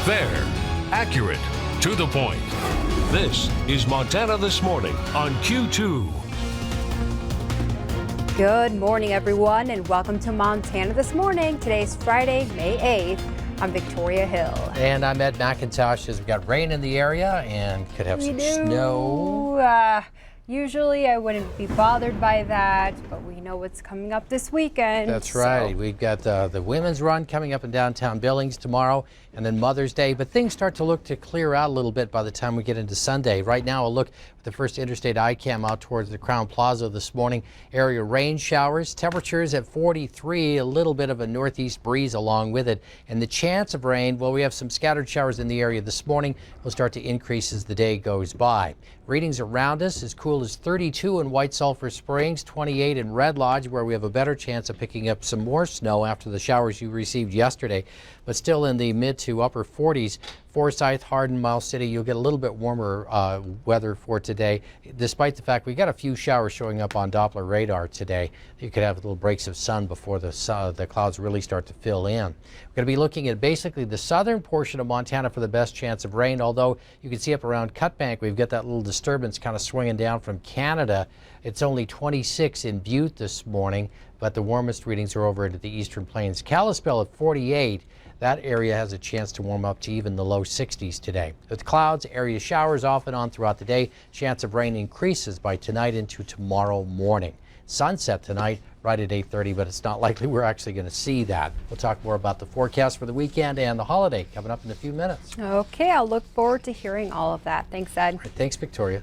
Fair, accurate, to the point. This is Montana This Morning on Q2. Good morning, everyone, and welcome to Montana This Morning. Today's Friday, May 8th. I'm Victoria Hill. And I'm Ed McIntosh. As we got rain in the area and could have some snow. Usually I wouldn't be bothered by that, but we know what's coming up this weekend. That's right. We've got the women's run coming up in downtown Billings tomorrow, and then Mother's Day. But things start to look to clear out a little bit by the time we get into Sunday. Right now, a look at the first interstate ICAM out towards the Crown Plaza this morning. Area rain showers, temperatures at 43, a little bit of a northeast breeze along with it. And the chance of rain, well, we have some scattered showers in the area this morning. Will start to increase as the day goes by. Readings around us as cool as 32 in White Sulphur Springs, 28 in Red Lodge, where we have a better chance of picking up some more snow after the showers you received yesterday, but still in the mid to upper 40s. Forsyth, Hardin, Miles City, you'll get a little bit warmer weather for today, despite the fact we got a few showers showing up on Doppler radar today. You could have little breaks of sun before the clouds really start to fill in. We're going to be looking at basically the southern portion of Montana for the best chance of rain, although you can see up around Cutbank, we've got that little disturbance kind of swinging down from Canada. It's only 26 in Butte this morning, but the warmest readings are over into the eastern plains. Kalispell at 48. That area has a chance to warm up to even the low 60s today. With clouds, area showers off and on throughout the day. Chance of rain increases by tonight into tomorrow morning. Sunset tonight right at 8:30, but it's not likely we're actually going to see that. We'll talk more about the forecast for the weekend and the holiday coming up in a few minutes. Okay, I'll look forward to hearing all of that. Thanks, Ed. Right, thanks, Victoria.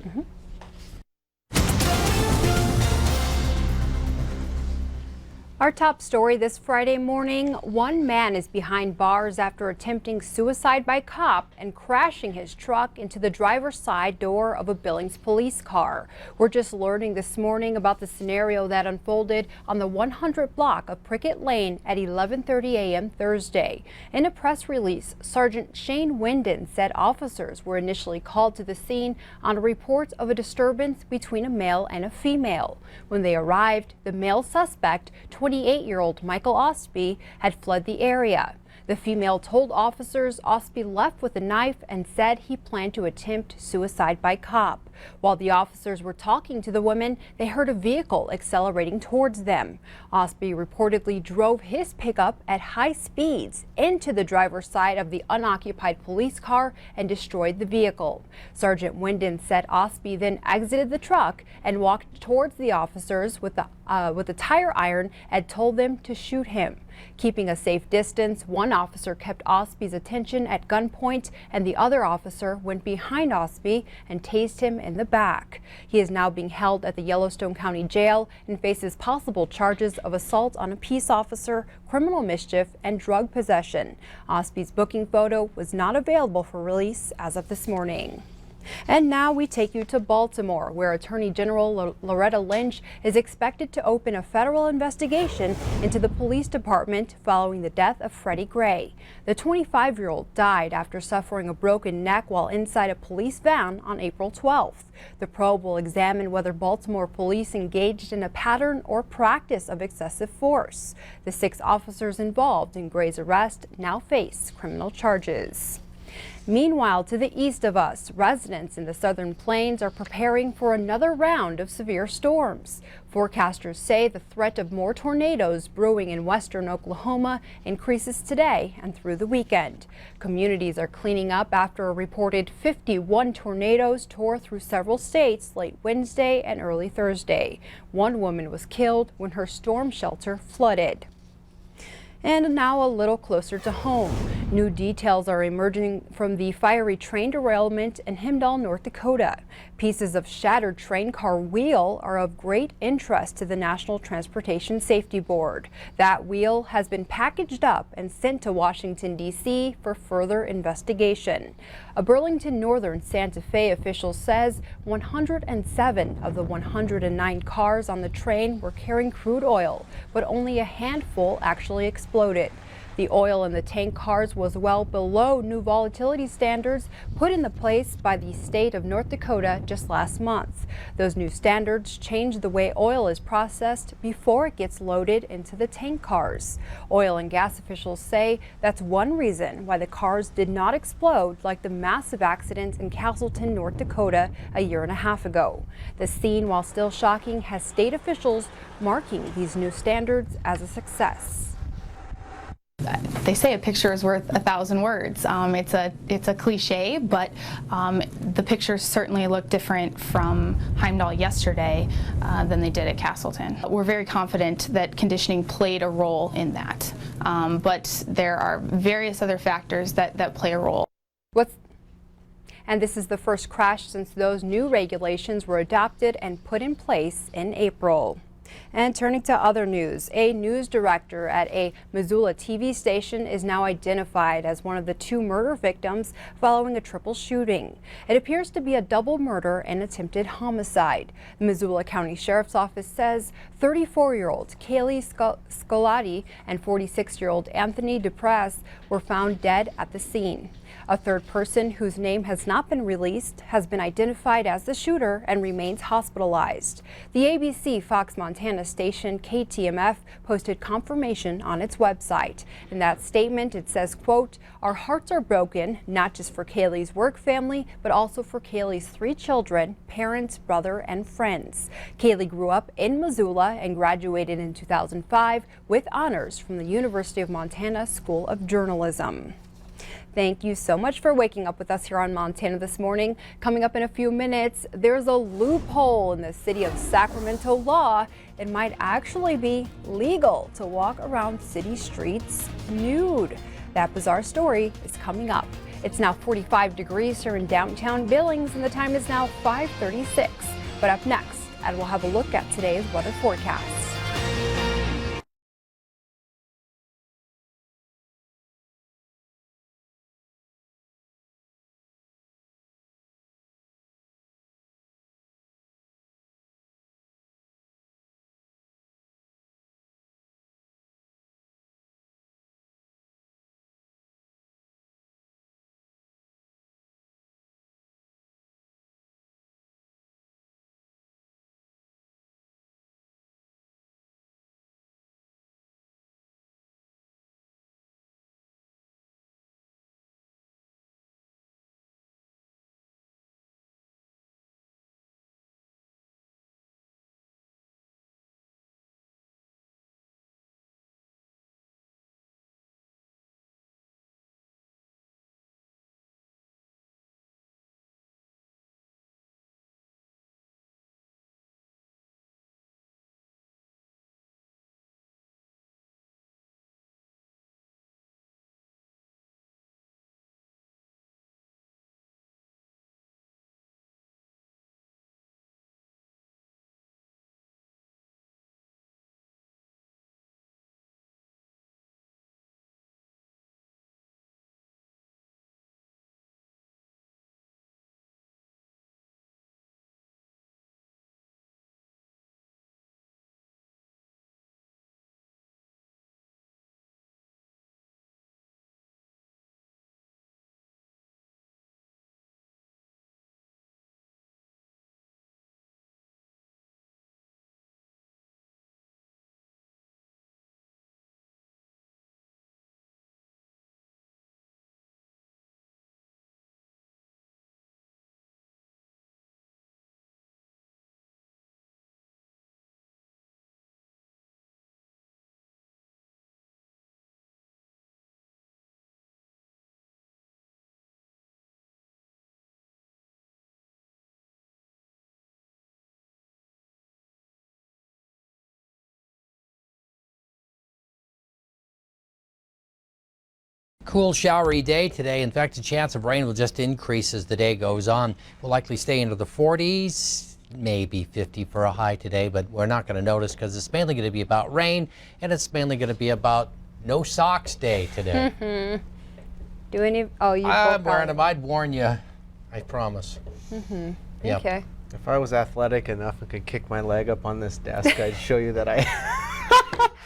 Our top story this Friday morning, one man is behind bars after attempting suicide by cop and crashing his truck into the driver's side door of a Billings police car. We're just learning this morning about the scenario that unfolded on the 100 block of Prickett Lane at 11:30 a.m. Thursday. In a press release, Sergeant Shane Winden said officers were initially called to the scene on a report of a disturbance between a male and a female. When they arrived, the male suspect, 28-year-old Michael Ostby, had fled the area. The female told officers Ostby left with a knife and said he planned to attempt suicide by cop. While the officers were talking to the women, they heard a vehicle accelerating towards them. Ostby reportedly drove his pickup at high speeds into the driver's side of the unoccupied police car and destroyed the vehicle. Sergeant Winden said Ostby then exited the truck and walked towards the officers with a tire iron and told them to shoot him. Keeping a safe distance, one officer kept Ostby's attention at gunpoint and the other officer went behind Ostby and tased him in the back. He is now being held at the Yellowstone County Jail and faces possible charges of assault on a peace officer, criminal mischief, and drug possession. Ostby's booking photo was not available for release as of this morning. And now we take you to Baltimore, where Attorney General Loretta Lynch is expected to open a federal investigation into the police department following the death of Freddie Gray. The 25-year-old died after suffering a broken neck while inside a police van on April 12th. The probe will examine whether Baltimore police engaged in a pattern or practice of excessive force. The 6 officers involved in Gray's arrest now face criminal charges. Meanwhile, to the east of us, residents in the southern plains are preparing for another round of severe storms. Forecasters say the threat of more tornadoes brewing in western Oklahoma increases today and through the weekend. Communities are cleaning up after a reported 51 tornadoes tore through several states late Wednesday and early Thursday. One woman was killed when her storm shelter flooded. And now a little closer to home. New details are emerging from the fiery train derailment in Himdall, North Dakota. Pieces of shattered train car wheel are of great interest to the National Transportation Safety Board. That wheel has been packaged up and sent to Washington, D.C. for further investigation. A Burlington Northern Santa Fe official says 107 of the 109 cars on the train were carrying crude oil, but only a handful actually exploded. The oil in the tank cars was well below new volatility standards put into place by the state of North Dakota just last month. Those new standards change the way oil is processed before it gets loaded into the tank cars. Oil and gas officials say that's one reason why the cars did not explode like the massive accident in Castleton, North Dakota a year and a half ago. The scene, while still shocking, has state officials marking these new standards as a success. They say a picture is worth 1,000 words. It's a cliche, but the pictures certainly look different from Heimdall yesterday than they did at Castleton. We're very confident that conditioning played a role in that, but there are various other factors that play a role. And this is the first crash since those new regulations were adopted and put in place in April. And turning to other news, a news director at a Missoula TV station is now identified as one of the 2 murder victims following a triple shooting. It appears to be a double murder and attempted homicide. The Missoula County Sheriff's Office says 34-year-old Kaylee Scolati and 46-year-old Anthony DePress were found dead at the scene. A third person, whose name has not been released, has been identified as the shooter and remains hospitalized. The ABC Fox Montana station KTMF posted confirmation on its website. In that statement, it says, quote, "Our hearts are broken, not just for Kaylee's work family, but also for Kaylee's 3 children, parents, brother, and friends." Kaylee grew up in Missoula and graduated in 2005 with honors from the University of Montana School of Journalism. Thank you so much for waking up with us here on Montana This Morning. Coming up in a few minutes, there's a loophole in the city of Sacramento law. It might actually be legal to walk around city streets nude. That bizarre story is coming up. It's now 45 degrees here in downtown Billings, and the time is now 5:36. But up next, Ed will have a look at today's weather forecast. Cool, showery day today. In fact, the chance of rain will just increase as the day goes on. We'll likely stay into the 40s, maybe 50 for a high today, but we're not going to notice because it's mainly going to be about rain, and it's mainly going to be about no socks day today. Do any? Oh, you. I'm wearing them. I'd warn you. I promise. Yep. Okay. If I was athletic enough and could kick my leg up on this desk, I'd show you that I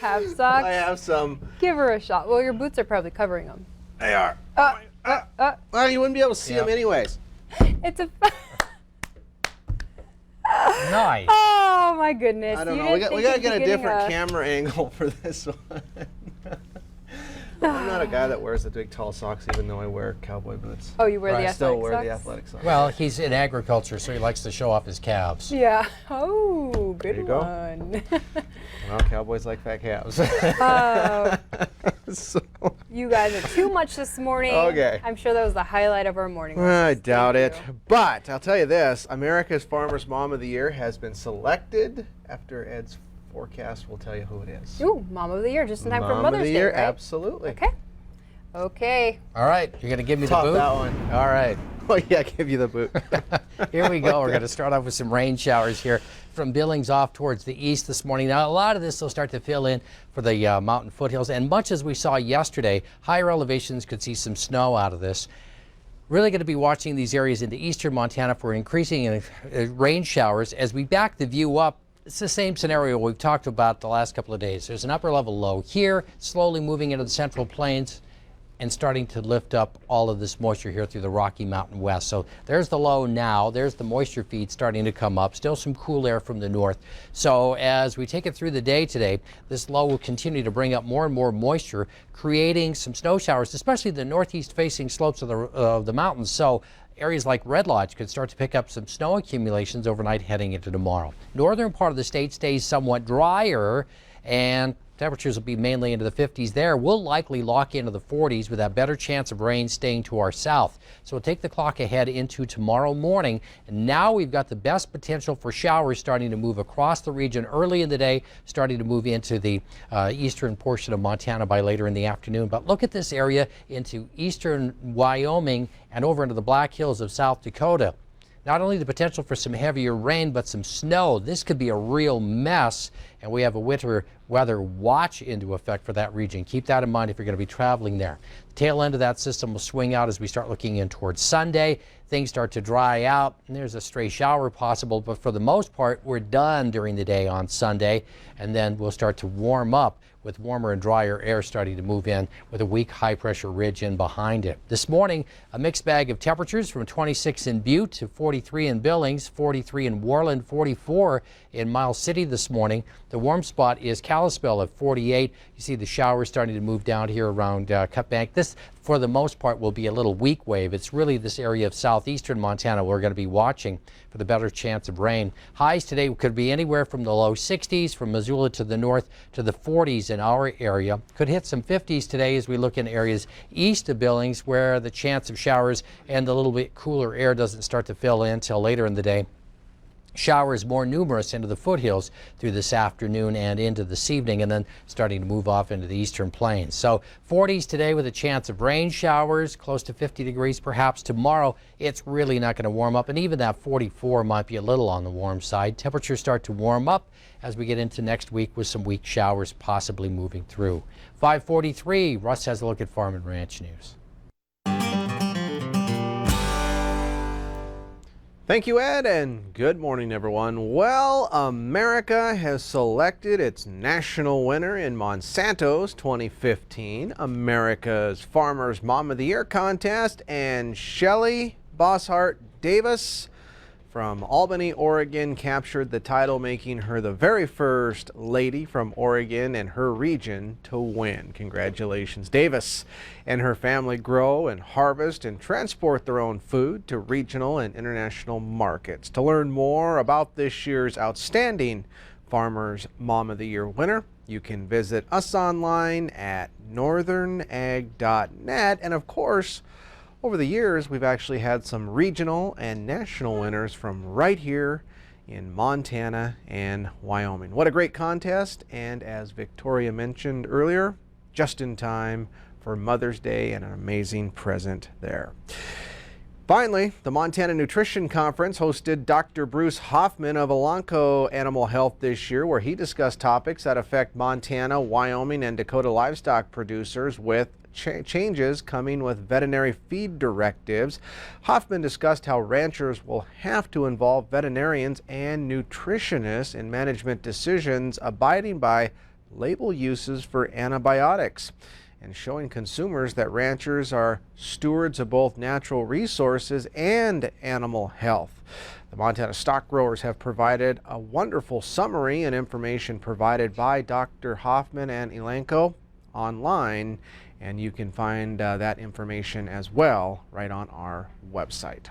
have socks? I have some. Give her a shot. Well, your boots are probably covering them. They are. Well, you wouldn't be able to see them anyways. It's a. Nice. Oh my goodness! I don't You know. didn't We think got to you'd get be a getting different camera angle for this one. I'm not a guy that wears the big tall socks, even though I wear cowboy boots. Oh, you wear the I athletic still wear socks? the athletic socks. Well, he's in agriculture, so he likes to show off his calves. Yeah. Oh, good There you go. one. Well, cowboys like fat calves. So, You guys are too much this morning. Okay. I'm sure that was the highlight of our morning. I Thank doubt it. you. But I'll tell you this, America's Farmer's Mom of the Year has been selected. After Ed's forecast, we'll tell you who it is. Ooh, Mom of the Year, just in time for Mom Mother's of the Day, Year, right? absolutely. Okay. Okay. All right, you're going to give me Top the boot? that one. All right. Oh yeah, give you the boot. Here we go. We're going to start off with some rain showers here from Billings off towards the east this morning. Now, a lot of this will start to fill in for the mountain foothills, and much as we saw yesterday, higher elevations could see some snow out of this. Really going to be watching these areas into eastern Montana for increasing rain showers. As we back the view up, it's the same scenario we've talked about the last couple of days. There's an upper level low here, slowly moving into the central plains and starting to lift up all of this moisture here through the Rocky Mountain West. So there's the low now, there's the moisture feed starting to come up, still some cool air from the north. So as we take it through the day today, this low will continue to bring up more and more moisture, creating some snow showers, especially the northeast facing slopes of the mountains. So areas like Red Lodge could start to pick up some snow accumulations overnight heading into tomorrow. Northern part of the state stays somewhat drier, and temperatures will be mainly into the 50s there. We'll likely lock into the 40s with a better chance of rain staying to our south. So we'll take the clock ahead into tomorrow morning. And now we've got the best potential for showers starting to move across the region early in the day, starting to move into the eastern portion of Montana by later in the afternoon. But look at this area into eastern Wyoming and over into the Black Hills of South Dakota. Not only the potential for some heavier rain, but some snow. This could be a real mess, and we have a winter weather watch into effect for that region. Keep that in mind if you're going to be traveling there. The tail end of that system will swing out as we start looking in towards Sunday. Things start to dry out, and there's a stray shower possible, but for the most part, we're done during the day on Sunday, and then we'll start to warm up with warmer and drier air starting to move in with a weak high-pressure ridge in behind it. This morning, a mixed bag of temperatures from 26 in Butte to 43 in Billings, 43 in Worland, 44 in Miles City this morning. The warm spot is Kalispell at 48. You see the showers starting to move down here around Cut Bank. This, for the most part, will be a little weak wave. It's really this area of southeastern Montana we're going to be watching for the better chance of rain. Highs today could be anywhere from the low 60s, from Missoula to the north, to the 40s in our area. Could hit some 50s today as we look in areas east of Billings where the chance of showers and the little bit cooler air doesn't start to fill in until later in the day. Showers more numerous into the foothills through this afternoon and into this evening, and then starting to move off into the eastern plains. So 40s today with a chance of rain showers, close to 50 degrees perhaps. Tomorrow it's really not going to warm up, and even that 44 might be a little on the warm side. Temperatures start to warm up as we get into next week with some weak showers possibly moving through. 5:43, Russ has a look at Farm and Ranch News. Thank you, Ed, and good morning, everyone. Well, America has selected its national winner in Monsanto's 2015 America's Farmer's Mom of the Year contest, and Shelley Bosshart Davis from Albany, Oregon, captured the title, making her the very first lady from Oregon and her region to win. Congratulations. Davis and her family grow and harvest and transport their own food to regional and international markets. To learn more about this year's outstanding Farmer's Mom of the Year winner, you can visit us online at northernag.net. And of course, over the years, we've actually had some regional and national winners from right here in Montana and Wyoming. What a great contest, and as Victoria mentioned earlier, just in time for Mother's Day and an amazing present there. Finally, the Montana Nutrition Conference hosted Dr. Bruce Hoffman of Elanco Animal Health this year, where he discussed topics that affect Montana, Wyoming, and Dakota livestock producers with changes coming with veterinary feed directives. Hoffman discussed how ranchers will have to involve veterinarians and nutritionists in management decisions, abiding by label uses for antibiotics and showing consumers that ranchers are stewards of both natural resources and animal health. The Montana stock growers have provided a wonderful summary and information provided by Dr. Hoffman and Elanco online, and you can find that information as well right on our website.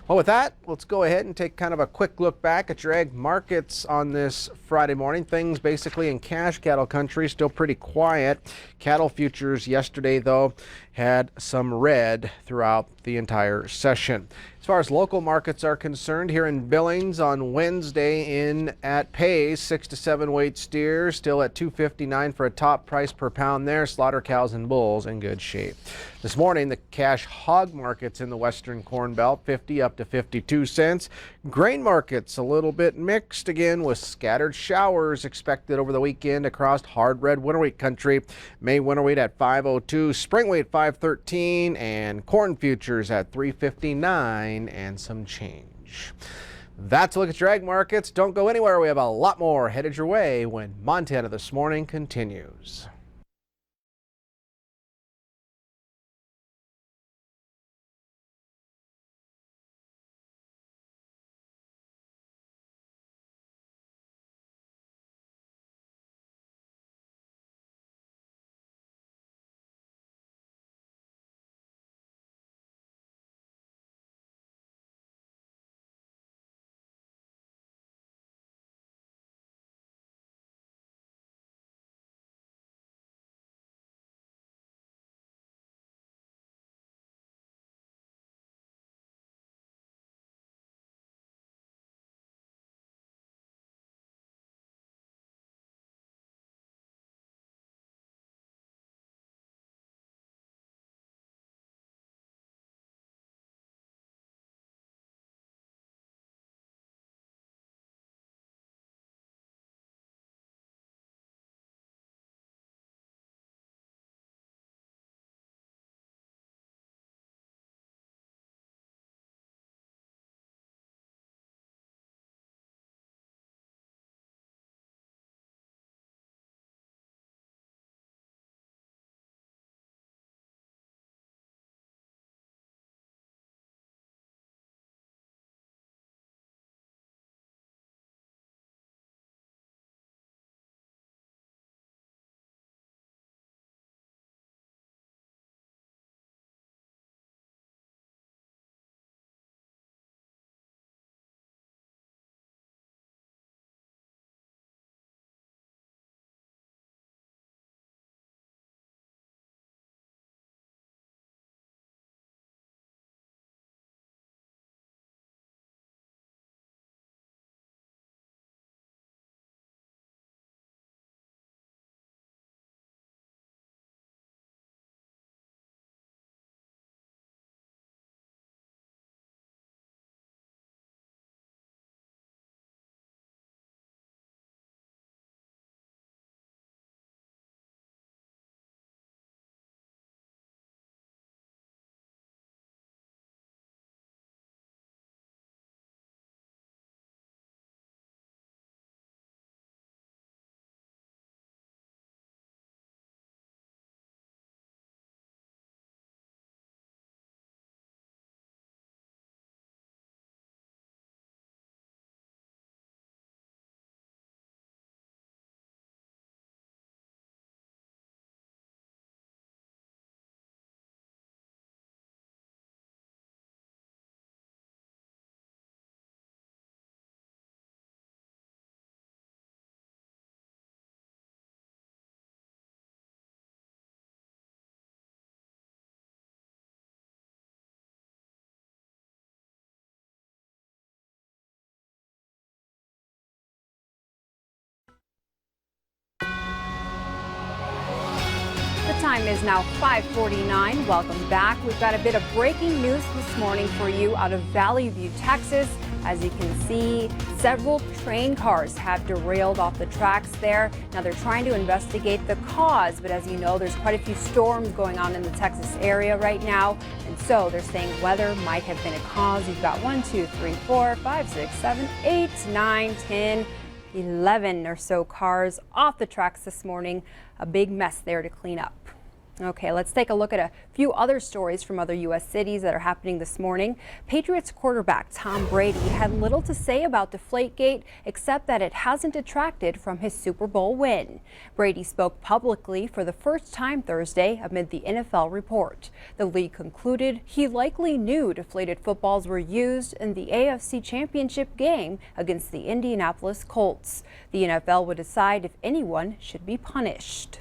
Well, with that, let's go ahead and take kind of a quick look back at your ag markets on this Friday morning. Things basically in cash cattle country still pretty quiet. Cattle futures yesterday, though, had some red throughout the entire session. As far as local markets are concerned, here in Billings on Wednesday in at Pace, 6 to 7 weight steers still at $2.59 for a top price per pound there. Slaughter cows and bulls in good shape. This morning, the cash hog markets in the western corn belt, 50 up to 52 cents. Grain markets a little bit mixed again with scattered showers expected over the weekend across hard red winter wheat country. May winter wheat at 5.02, spring wheat 5.13, and corn futures at 3.59 and some change. That's a look at your ag markets. Don't go anywhere. We have a lot more headed your way when Montana This Morning continues. The time is now 5:49. Welcome back. We've got a bit of breaking news this morning for you out of Valley View, Texas. As you can see, several train cars have derailed off the tracks there. Now they're trying to investigate the cause, but as you know, there's quite a few storms going on in the Texas area right now. And so they're saying weather might have been a cause. You've got 1, 2, 3, 4, 5, 6, 7, 8, 9, 10 11 or so cars off the tracks this morning. A big mess there to clean up. Okay, let's take a look at a few other stories from other U.S. cities that are happening this morning. Patriots quarterback Tom Brady had little to say about Deflategate, except that it hasn't detracted from his Super Bowl win. Brady spoke publicly for the first time Thursday amid the NFL report. The league concluded he likely knew deflated footballs were used in the AFC Championship game against the Indianapolis Colts. The NFL would decide if anyone should be punished.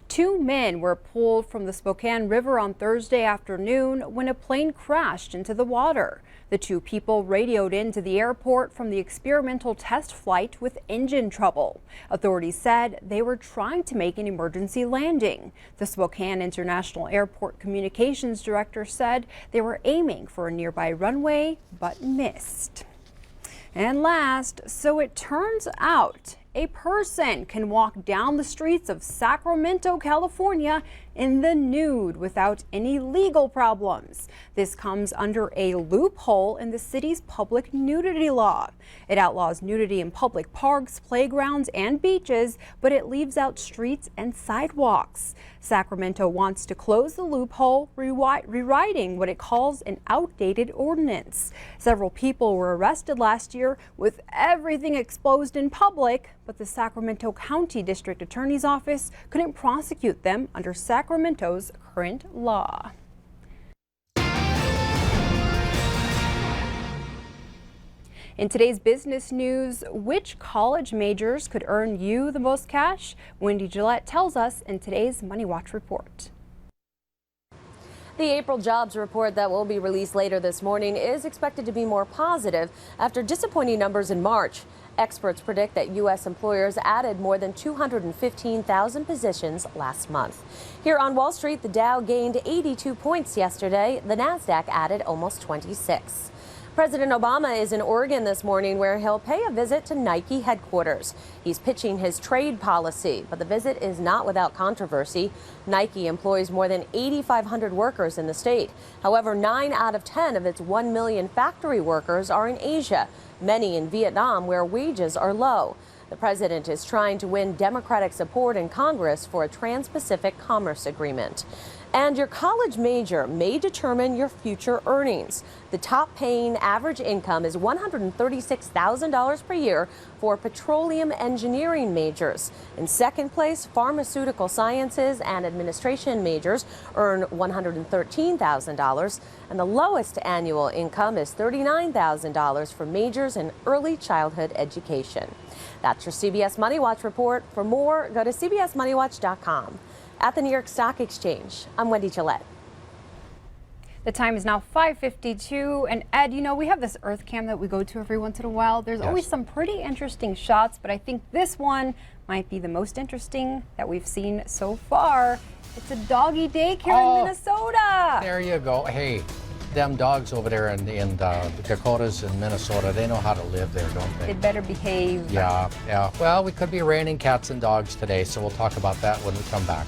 2 men were pulled from the Spokane River on Thursday afternoon when a plane crashed into the water. The 2 people radioed into the airport from the experimental test flight with engine trouble. Authorities said they were trying to make an emergency landing. The Spokane International Airport communications director said they were aiming for a nearby runway but missed. And last, so it turns out a person can walk down the streets of Sacramento, California in the nude without any legal problems. This comes under a loophole in the city's public nudity law. It outlaws nudity in public parks, playgrounds, and beaches, but it leaves out streets and sidewalks. Sacramento wants to close the loophole, rewriting what it calls an outdated ordinance. Several people were arrested last year with everything exposed in public, but the Sacramento County District Attorney's Office couldn't prosecute them under Sacramento's current law. In today's business news, which college majors could earn you the most cash? Wendy Gillette tells us in today's Money Watch report. The April jobs report that will be released later this morning is expected to be more positive after disappointing numbers in March. Experts predict that U.S. employers added more than 215,000 positions last month. Here on Wall Street, the Dow gained 82 points yesterday. The Nasdaq added almost 26. President Obama is in Oregon this morning, where he'll pay a visit to Nike headquarters. He's pitching his trade policy, but the visit is not without controversy. Nike employs more than 8,500 workers in the state. However, 9 out of 10 of its 1 million factory workers are in Asia, many in Vietnam, where wages are low. The president is trying to win Democratic support in Congress for a Trans-Pacific Commerce Agreement. And your college major may determine your future earnings. The top paying average income is $136,000 per year for petroleum engineering majors. In second place, pharmaceutical sciences and administration majors earn $113,000. And the lowest annual income is $39,000 for majors in early childhood education. That's your CBS Money Watch report. For more, go to cbsmoneywatch.com. At the New York Stock Exchange, I'm Wendy Gillette. The time is now 5:52, and Ed, you know, we have this Earth Cam that we go to every once in a while. There's always some pretty interesting shots, but I think this one might be the most interesting that we've seen so far. It's a doggy daycare in Minnesota. There you go. Hey, them dogs over there in the Dakotas and Minnesota, they know how to live there, don't they? They better behave. Yeah. Well, we could be raining cats and dogs today, so we'll talk about that when we come back.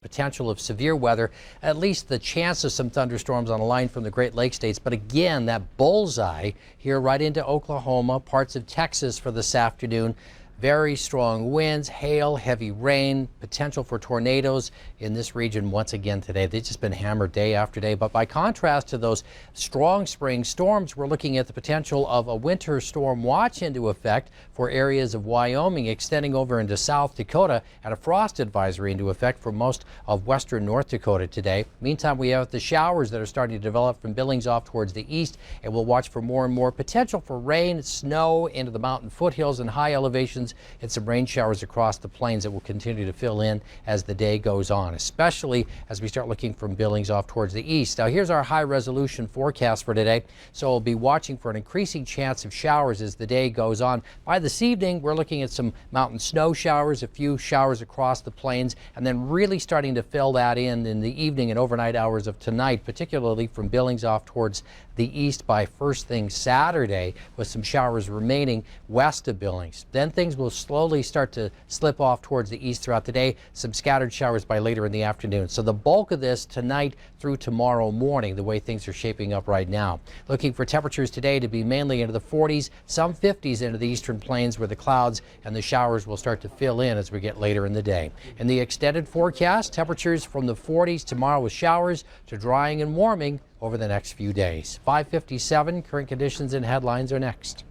Potential of severe weather, at least the chance of some thunderstorms on a line from the Great Lakes states. But again, that bullseye here right into Oklahoma, parts of Texas for this afternoon. Very strong winds, hail, heavy rain, potential for tornadoes in this region once again today. They've just been hammered day after day. But by contrast to those strong spring storms, we're looking at the potential of a winter storm watch into effect for areas of Wyoming, extending over into South Dakota, and a frost advisory into effect for most of western North Dakota today. Meantime, we have the showers that are starting to develop from Billings off towards the east, and we'll watch for more and more potential for rain, snow into the mountain foothills and high elevations, and some rain showers across the plains that will continue to fill in as the day goes on, especially as we start looking from Billings off towards the east. Now, here's our high resolution forecast for today. So we'll be watching for an increasing chance of showers as the day goes on. By this evening, we're looking at some mountain snow showers, a few showers across the plains, and then really starting to fill that in the evening and overnight hours of tonight, particularly from Billings off towards the east by first thing Saturday, with some showers remaining west of Billings. Then things will slowly start to slip off towards the east throughout the day, some scattered showers by later in the afternoon. So the bulk of this tonight through tomorrow morning, the way things are shaping up right now. Looking for temperatures today to be mainly into the 40s, some 50s into the eastern plains, where the clouds and the showers will start to fill in as we get later in the day. In the extended forecast, temperatures from the 40s tomorrow with showers to drying and warming over the next few days. 5:57, current conditions and headlines are next.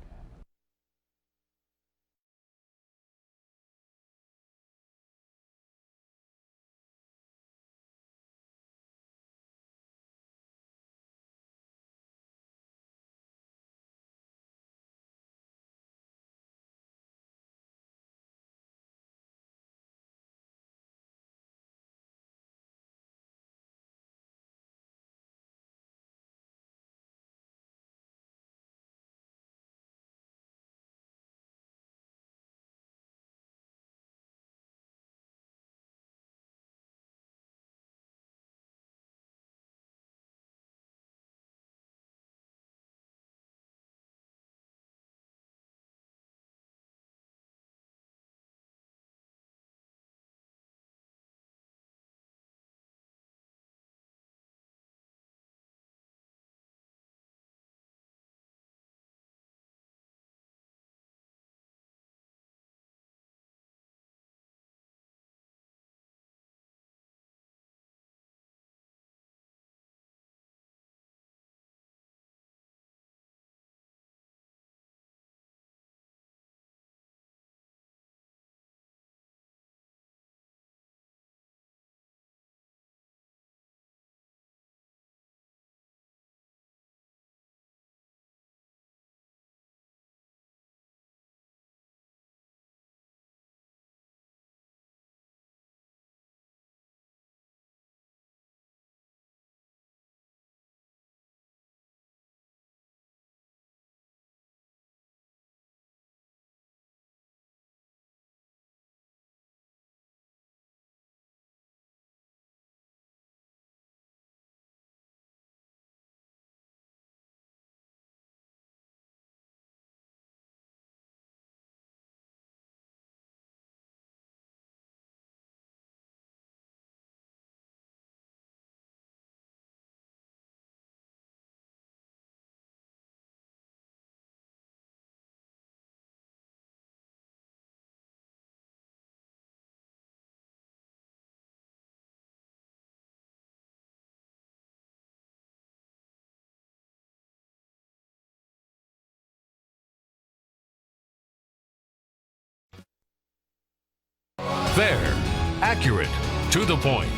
Fair, accurate, to the point.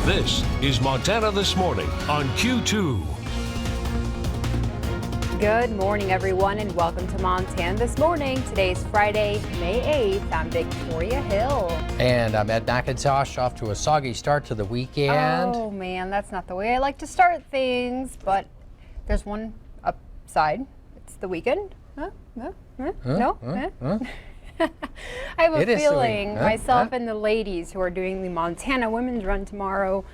This is Montana This Morning on Q2. Good morning, everyone, and welcome to Montana This Morning. Today's Friday, May 8th. I'm Victoria Hill. And I'm Ed McIntosh, off to a soggy start to the weekend. Oh, man, that's not the way I like to start things, but there's one upside. It's the weekend. No? I have a feeling myself and the ladies who are doing the Montana Women's Run tomorrow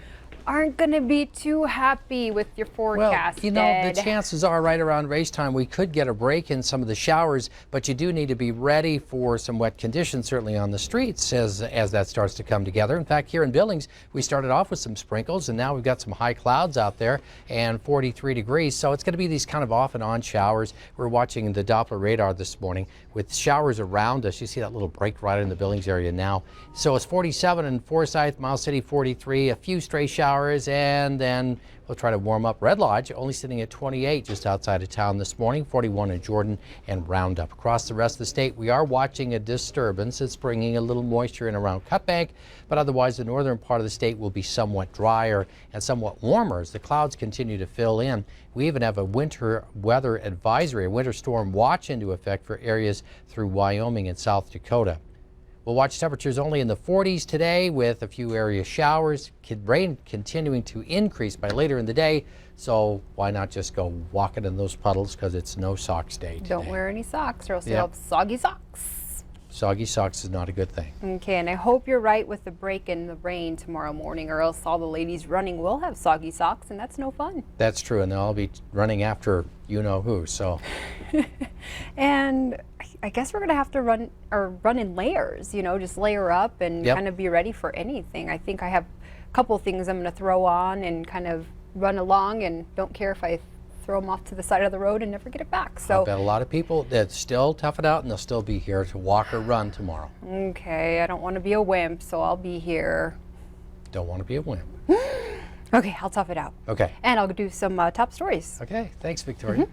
aren't going to be too happy with your forecast. Well, you know, the chances are right around race time we could get a break in some of the showers, but you do need to be ready for some wet conditions, certainly on the streets as that starts to come together. In fact, here in Billings, we started off with some sprinkles, and now we've got some high clouds out there and 43 degrees. So it's going to be these kind of off and on showers. We're watching the Doppler radar this morning with showers around us. You see that little break right in the Billings area now. So it's 47 in Forsyth, Miles City 43, a few stray showers, and then we'll try to warm up. Red Lodge only sitting at 28 just outside of town this morning, 41 in Jordan and Roundup. Across the rest of the state, we are watching a disturbance. It's bringing a little moisture in around Cutbank, but otherwise the northern part of the state will be somewhat drier and somewhat warmer as the clouds continue to fill in. We even have a winter weather advisory, a winter storm watch into effect for areas through Wyoming and South Dakota. We'll watch temperatures only in the 40s today with a few area showers. Rain continuing to increase by later in the day, so why not just go walking in those puddles because it's no socks day today. Don't wear any socks or else you'll have soggy socks. Soggy socks is not a good thing. Okay, and I hope you're right with the break in the rain tomorrow morning, or else all the ladies running will have soggy socks, and that's no fun. That's true, and they'll all be running after you know who, so. And I guess we're going to have to run in layers, you know, just layer up and kind of be ready for anything. I think I have a couple things I'm going to throw on and kind of run along and don't care if I throw them off to the side of the road and never get it back. So I bet a lot of people that still tough it out and they'll still be here to walk or run tomorrow. Okay, I don't want to be a wimp, so I'll be here. Don't want to be a wimp. Okay, I'll tough it out. Okay. And I'll do some top stories. Okay, thanks, Victoria.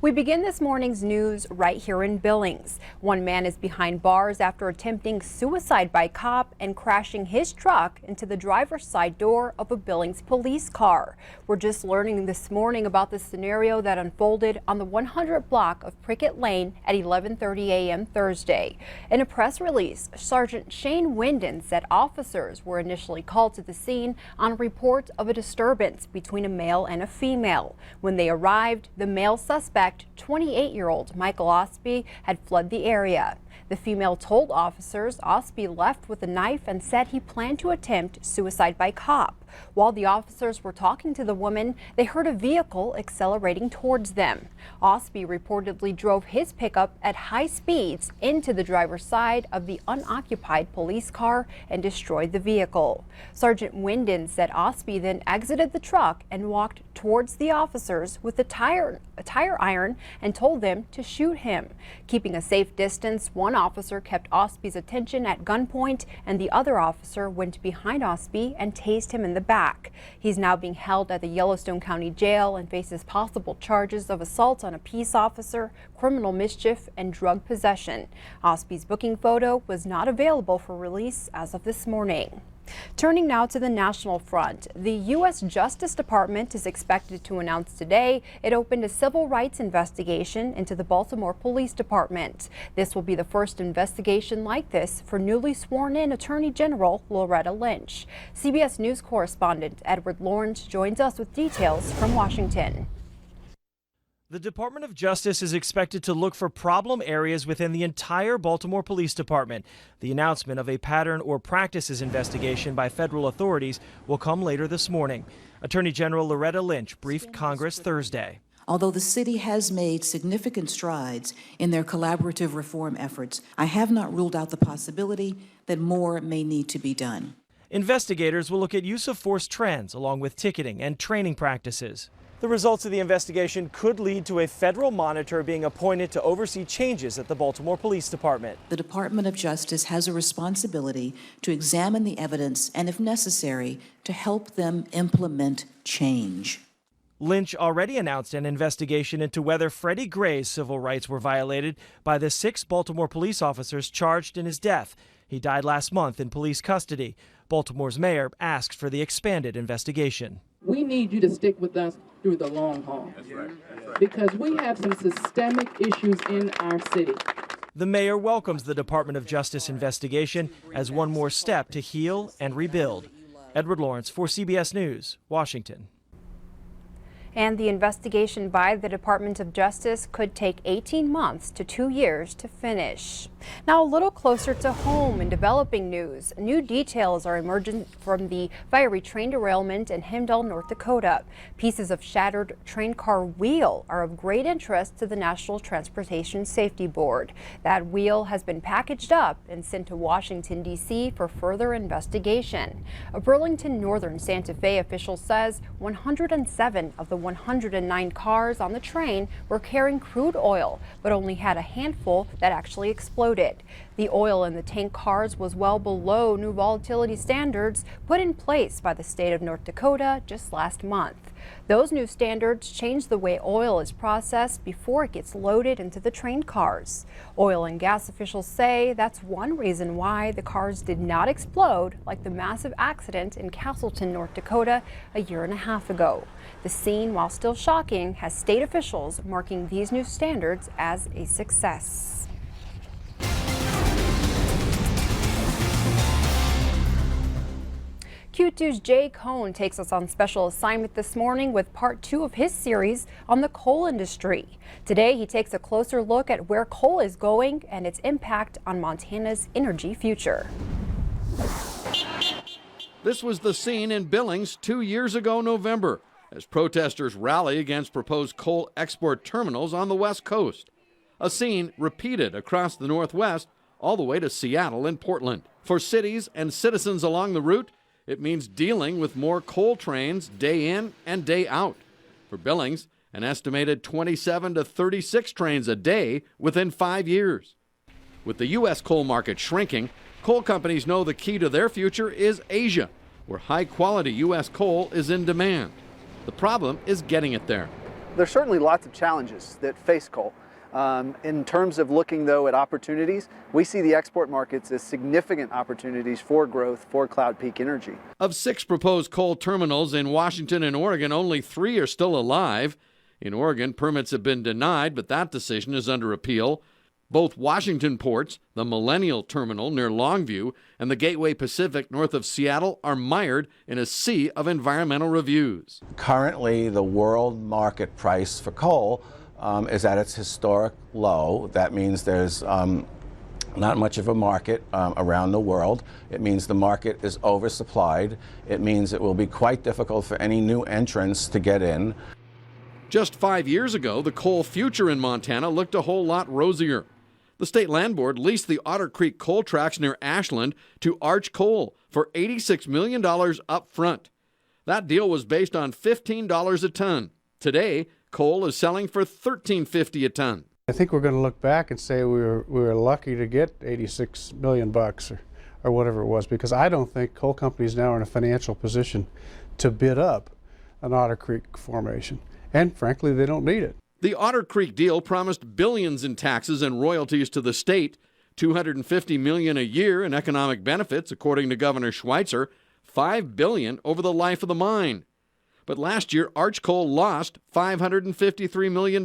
We begin this morning's news right here in Billings. One man is behind bars after attempting suicide by cop and crashing his truck into the driver's side door of a Billings police car. We're just learning this morning about the scenario that unfolded on the 100 block of Prickett Lane at 11:30 a.m. Thursday. In a press release, Sergeant Shane Winden said officers were initially called to the scene on a report of a disturbance between a male and a female. When they arrived, the male suspect, 28-year-old Michael Osby, had fled the area. The female told officers Osby left with a knife and said he planned to attempt suicide by cop. While the officers were talking to the woman, they heard a vehicle accelerating towards them. Osby reportedly drove his pickup at high speeds into the driver's side of the unoccupied police car and destroyed the vehicle. Sergeant Winden said Osby then exited the truck and walked towards the officers with a tire iron and told them to shoot him. Keeping a safe distance, one officer kept Osby's attention at gunpoint and the other officer went behind Osby and tased him in the back. He's now being held at the Yellowstone County Jail and faces possible charges of assault on a peace officer, criminal mischief, and drug possession. Osby's booking photo was not available for release as of this morning. Turning now to the national front, the U.S. Justice Department is expected to announce today it opened a civil rights investigation into the Baltimore Police Department. This will be the first investigation like this for newly sworn-in Attorney General Loretta Lynch. CBS News correspondent Edward Lawrence joins us with details from Washington. The Department of Justice is expected to look for problem areas within the entire Baltimore Police Department. The announcement of a pattern or practices investigation by federal authorities will come later this morning. Attorney General Loretta Lynch briefed Congress Thursday. Although the city has made significant strides in their collaborative reform efforts, I have not ruled out the possibility that more may need to be done. Investigators will look at use of force trends along with ticketing and training practices. The results of the investigation could lead to a federal monitor being appointed to oversee changes at the Baltimore Police Department. The Department of Justice has a responsibility to examine the evidence and, if necessary, to help them implement change. Lynch already announced an investigation into whether Freddie Gray's civil rights were violated by the 6 Baltimore police officers charged in his death. He died last month in police custody. Baltimore's mayor asked for the expanded investigation. We need you to stick with us through the long haul. That's right. Because we have some systemic issues in our city. The mayor welcomes the Department of Justice investigation as one more step to heal and rebuild. Edward Lawrence for CBS News, Washington. And the investigation by the Department of Justice could take 18 months to 2 years to finish. Now, a little closer to home in developing news, new details are emerging from the fiery train derailment in Hemdall, North Dakota. Pieces of shattered train car wheel are of great interest to the National Transportation Safety Board. That wheel has been packaged up and sent to Washington, D.C. for further investigation. A Burlington Northern Santa Fe official says 107 of the 109 cars on the train were carrying crude oil, but only had a handful that actually exploded. The oil in the tank cars was well below new volatility standards put in place by the state of North Dakota just last month. Those new standards change the way oil is processed before it gets loaded into the train cars. Oil and gas officials say that's one reason why the cars did not explode like the massive accident in Castleton, North Dakota a year and a half ago. The scene, while still shocking, has state officials marking these new standards as a success. Q2's Jay Cohn takes us on special assignment this morning with part 2 of his series on the coal industry. Today, he takes a closer look at where coal is going and its impact on Montana's energy future. This was the scene in Billings 2 years ago November, as protesters rally against proposed coal export terminals on the West Coast. A scene repeated across the Northwest all the way to Seattle and Portland. For cities and citizens along the route, it means dealing with more coal trains day in and day out. For Billings, an estimated 27 to 36 trains a day within 5 years. With the U.S. coal market shrinking, coal companies know the key to their future is Asia, where high-quality U.S. coal is in demand. The problem is getting it there. There's certainly lots of challenges that face coal. In terms of looking, though, at opportunities, we see the export markets as significant opportunities for growth for Cloud Peak Energy. Of 6 proposed coal terminals in Washington and Oregon, only 3 are still alive. In Oregon, permits have been denied, but that decision is under appeal. Both Washington ports, the Millennial Terminal near Longview and the Gateway Pacific north of Seattle, are mired in a sea of environmental reviews. Currently, the world market price for coal is at its historic low. That means there's not much of a market around the world. It means the market is oversupplied. It means it will be quite difficult for any new entrants to get in. Just 5 years ago, the coal future in Montana looked a whole lot rosier. The State Land Board leased the Otter Creek coal tracks near Ashland to Arch Coal for $86 million up front. That deal was based on $15 a ton. Today, coal is selling for $13.50 a ton. I think we're going to look back and say we were lucky to get $86 million or whatever it was, because I don't think coal companies now are in a financial position to bid up an Otter Creek formation. And frankly, they don't need it. The Otter Creek deal promised billions in taxes and royalties to the state, $250 million a year in economic benefits, according to Governor Schweitzer, $5 billion over the life of the mine. But last year, Arch Coal lost $553 million.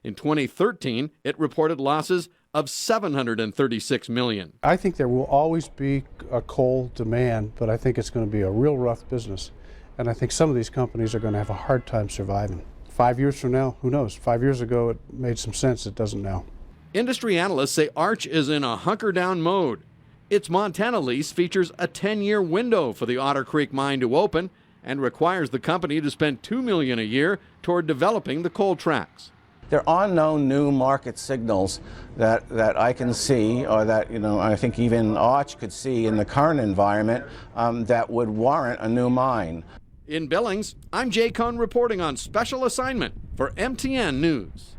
In 2013, it reported losses of $736 million. I think there will always be a coal demand, but I think it's going to be a real rough business. And I think some of these companies are going to have a hard time surviving. 5 years from now, who knows? 5 years ago, it made some sense. It doesn't now. Industry analysts say Arch is in a hunker-down mode. Its Montana lease features a 10-year window for the Otter Creek mine to open and requires the company to spend $2 million a year toward developing the coal tracks. There are no new market signals that I can see, or that I think even Arch could see in the current environment that would warrant a new mine. In Billings, I'm Jay Cohn reporting on special assignment for MTN News.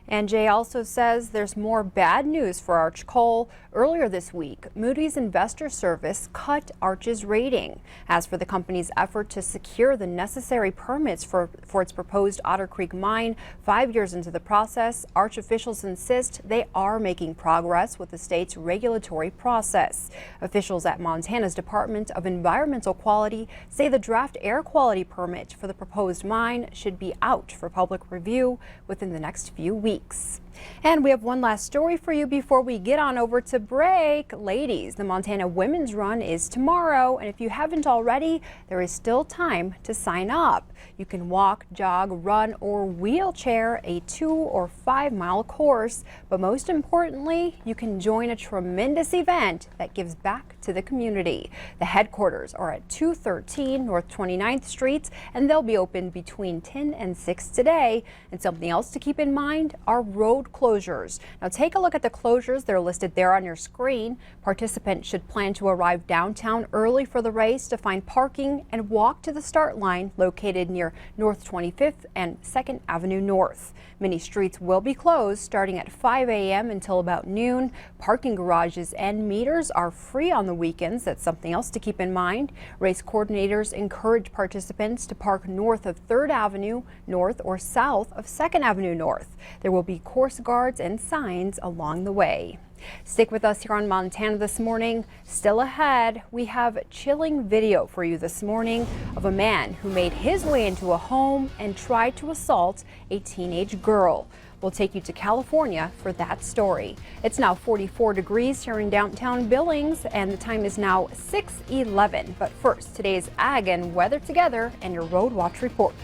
And Jay also says there's more bad news for Arch Coal. Earlier this week, Moody's Investor Service cut Arch's rating. As for the company's effort to secure the necessary permits for its proposed Otter Creek mine, 5 years into the process, Arch officials insist they are making progress with the state's regulatory process. Officials at Montana's Department of Environmental Quality say the draft air quality permit for the proposed mine should be out for public review within the next few weeks. And we have one last story for you before we get on over to break. Ladies, the Montana Women's Run is tomorrow, and if you haven't already, there is still time to sign up. You can walk, jog, run, or wheelchair a 2 or 5 mile course, but most importantly, you can join a tremendous event that gives back to the community. The headquarters are at 213 North 29th Street, and they'll be open between 10 and 6 today. And something else to keep in mind are road closures. Now take a look at the closures. They're listed there on your screen. Participants should plan to arrive downtown early for the race to find parking and walk to the start line located near North 25th and 2nd Avenue North. Many streets will be closed starting at 5 a.m. until about noon. Parking garages and meters are free on the weekends. That's something else to keep in mind. Race coordinators encourage participants to park north of 3rd Avenue North or south of 2nd Avenue North. There will be course guards and signs along the way. Stick with us here on Montana This Morning. Still ahead, we have chilling video for you this morning of a man who made his way into a home and tried to assault a teenage girl. We'll take you to California for that story. It's now 44 degrees here in downtown Billings, and the time is now 6:11. But first, today's ag and weather together and your Road Watch report.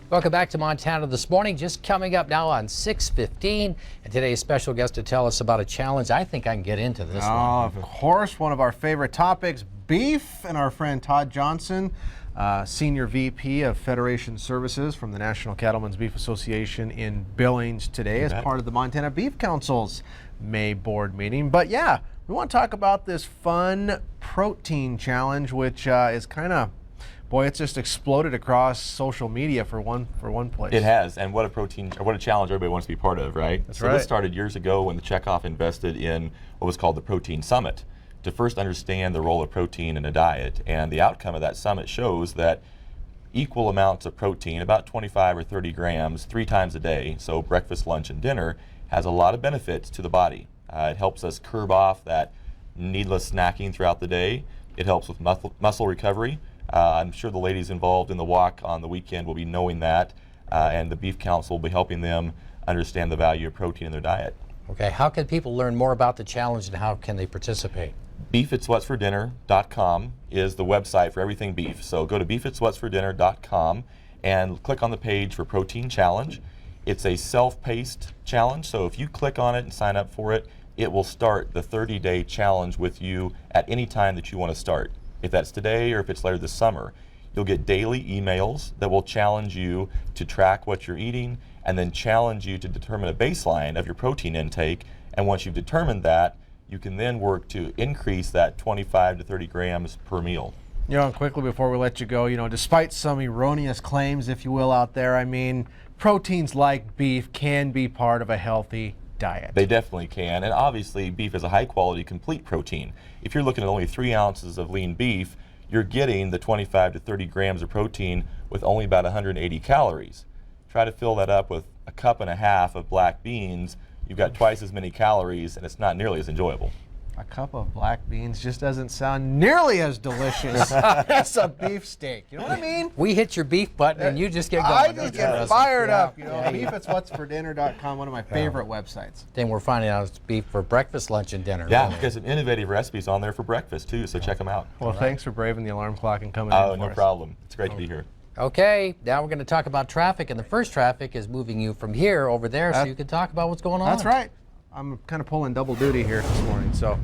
Welcome back to Montana This Morning. Just coming up now on 6:15, and today's special guest to tell us about a challenge. I think I can get into this one. Of course, one of our favorite topics, beef, and our friend Todd Johnson, Senior VP of Federation Services from the National Cattlemen's Beef Association in Billings today as part of the Montana Beef Council's May board meeting. But yeah, we want to talk about this fun protein challenge, which is kind of Boy, it's just exploded across social media for one place. It has, and what a challenge everybody wants to be part of, right? That's so right. This started years ago when the Chekhov invested in what was called the Protein Summit to first understand the role of protein in a diet. And the outcome of that summit shows that equal amounts of protein, about 25 or 30 grams, 3 times a day, so breakfast, lunch, and dinner, has a lot of benefits to the body. It helps us curb off that needless snacking throughout the day. It helps with muscle recovery. I'm sure the ladies involved in the walk on the weekend will be knowing that, and the Beef Council will be helping them understand the value of protein in their diet. Okay, how can people learn more about the challenge and how can they participate? beefitswhatsfordinner.com is the website for everything beef. So go to beefitswhatsfordinner.com and click on the page for Protein Challenge. It's a self-paced challenge, so if you click on it and sign up for it, it will start the 30-day challenge with you at any time that you want to start. If that's today or if it's later this summer, you'll get daily emails that will challenge you to track what you're eating and then challenge you to determine a baseline of your protein intake. And once you've determined that, you can then work to increase that 25 to 30 grams per meal. You know, and quickly before we let you go, you know, despite some erroneous claims, if you will, out there, I mean, proteins like beef can be part of a healthy diet. They definitely can, and obviously beef is a high quality complete protein. If you're looking at only 3 ounces of lean beef, you're getting the 25 to 30 grams of protein with only about 180 calories. Try to fill that up with a cup and a half of black beans, you've got twice as many calories and it's not nearly as enjoyable. A cup of black beans just doesn't sound nearly as delicious as a beef steak. You know what I mean? We hit your beef button and you just get going. I just get fired up. You know, beefitswhatsfordinner.com, one of my favorite websites. Then we're finding out it's beef for breakfast, lunch, and dinner. Yeah, because some innovative recipes on there for breakfast too, so check them out. Well, thanks for braving the alarm clock and coming in. in. No problem. It's great to be here. Okay, now we're going to talk about traffic, and the first traffic is moving you from here over there so you can talk about what's going on. That's right. I'm kind of pulling double duty here this morning, so.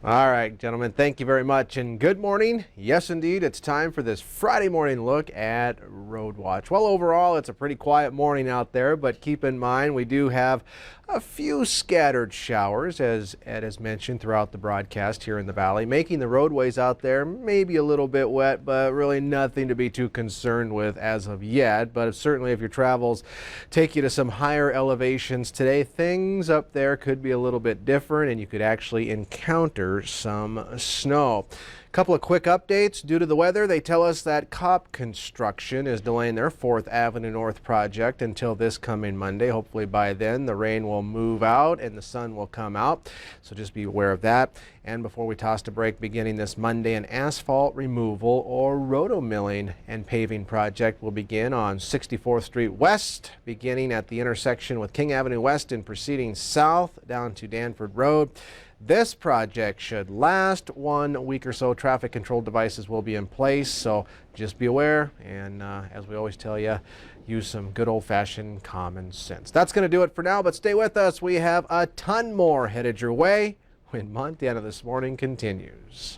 All right, gentlemen, thank you very much and good morning. Yes, indeed, it's time for this Friday morning look at Road Watch. Well, overall, it's a pretty quiet morning out there, but keep in mind we do have a few scattered showers, as Ed has mentioned throughout the broadcast here in the valley, making the roadways out there maybe a little bit wet, but really nothing to be too concerned with as of yet. But certainly if your travels take you to some higher elevations today, things up there could be a little bit different and you could actually encounter some snow. A couple of quick updates. Due to the weather, they tell us that COP Construction is delaying their 4th Avenue North project until this coming Monday. Hopefully by then the rain will move out and the sun will come out. So just be aware of that. And before we toss to break, beginning this Monday, an asphalt removal or roto-milling and paving project will begin on 64th Street West, beginning at the intersection with King Avenue West and proceeding south down to Danford Road. This project should last 1 week or so. Traffic control devices will be in place, so just be aware. And as we always tell you, use some good old-fashioned common sense. That's going to do it for now, but stay with us. We have a ton more headed your way when Montana This Morning continues.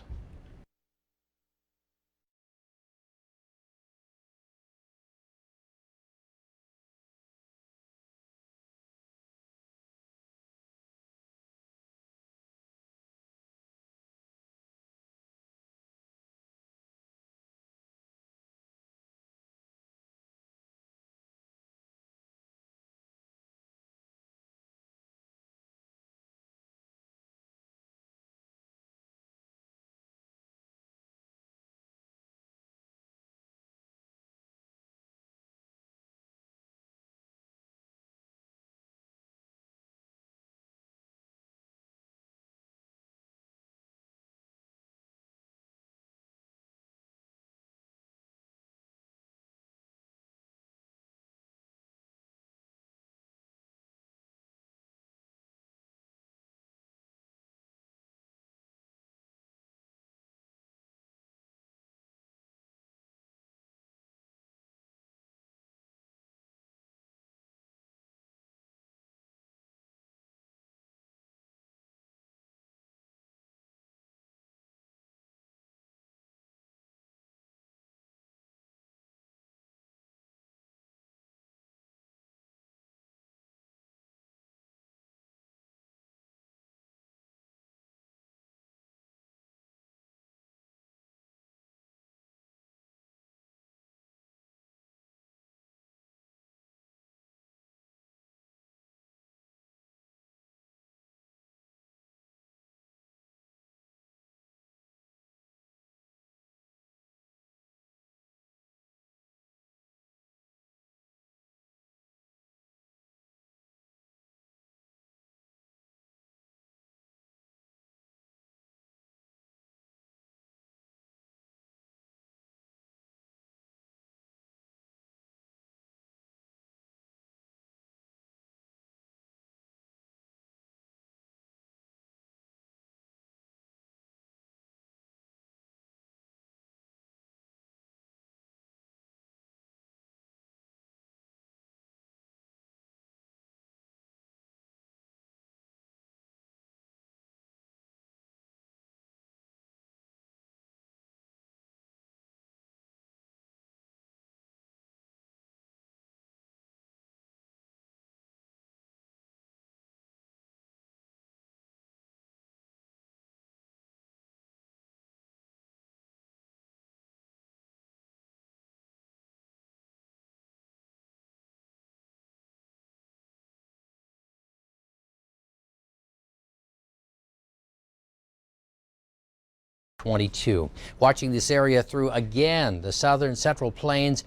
22. Watching this area through again, the southern central plains.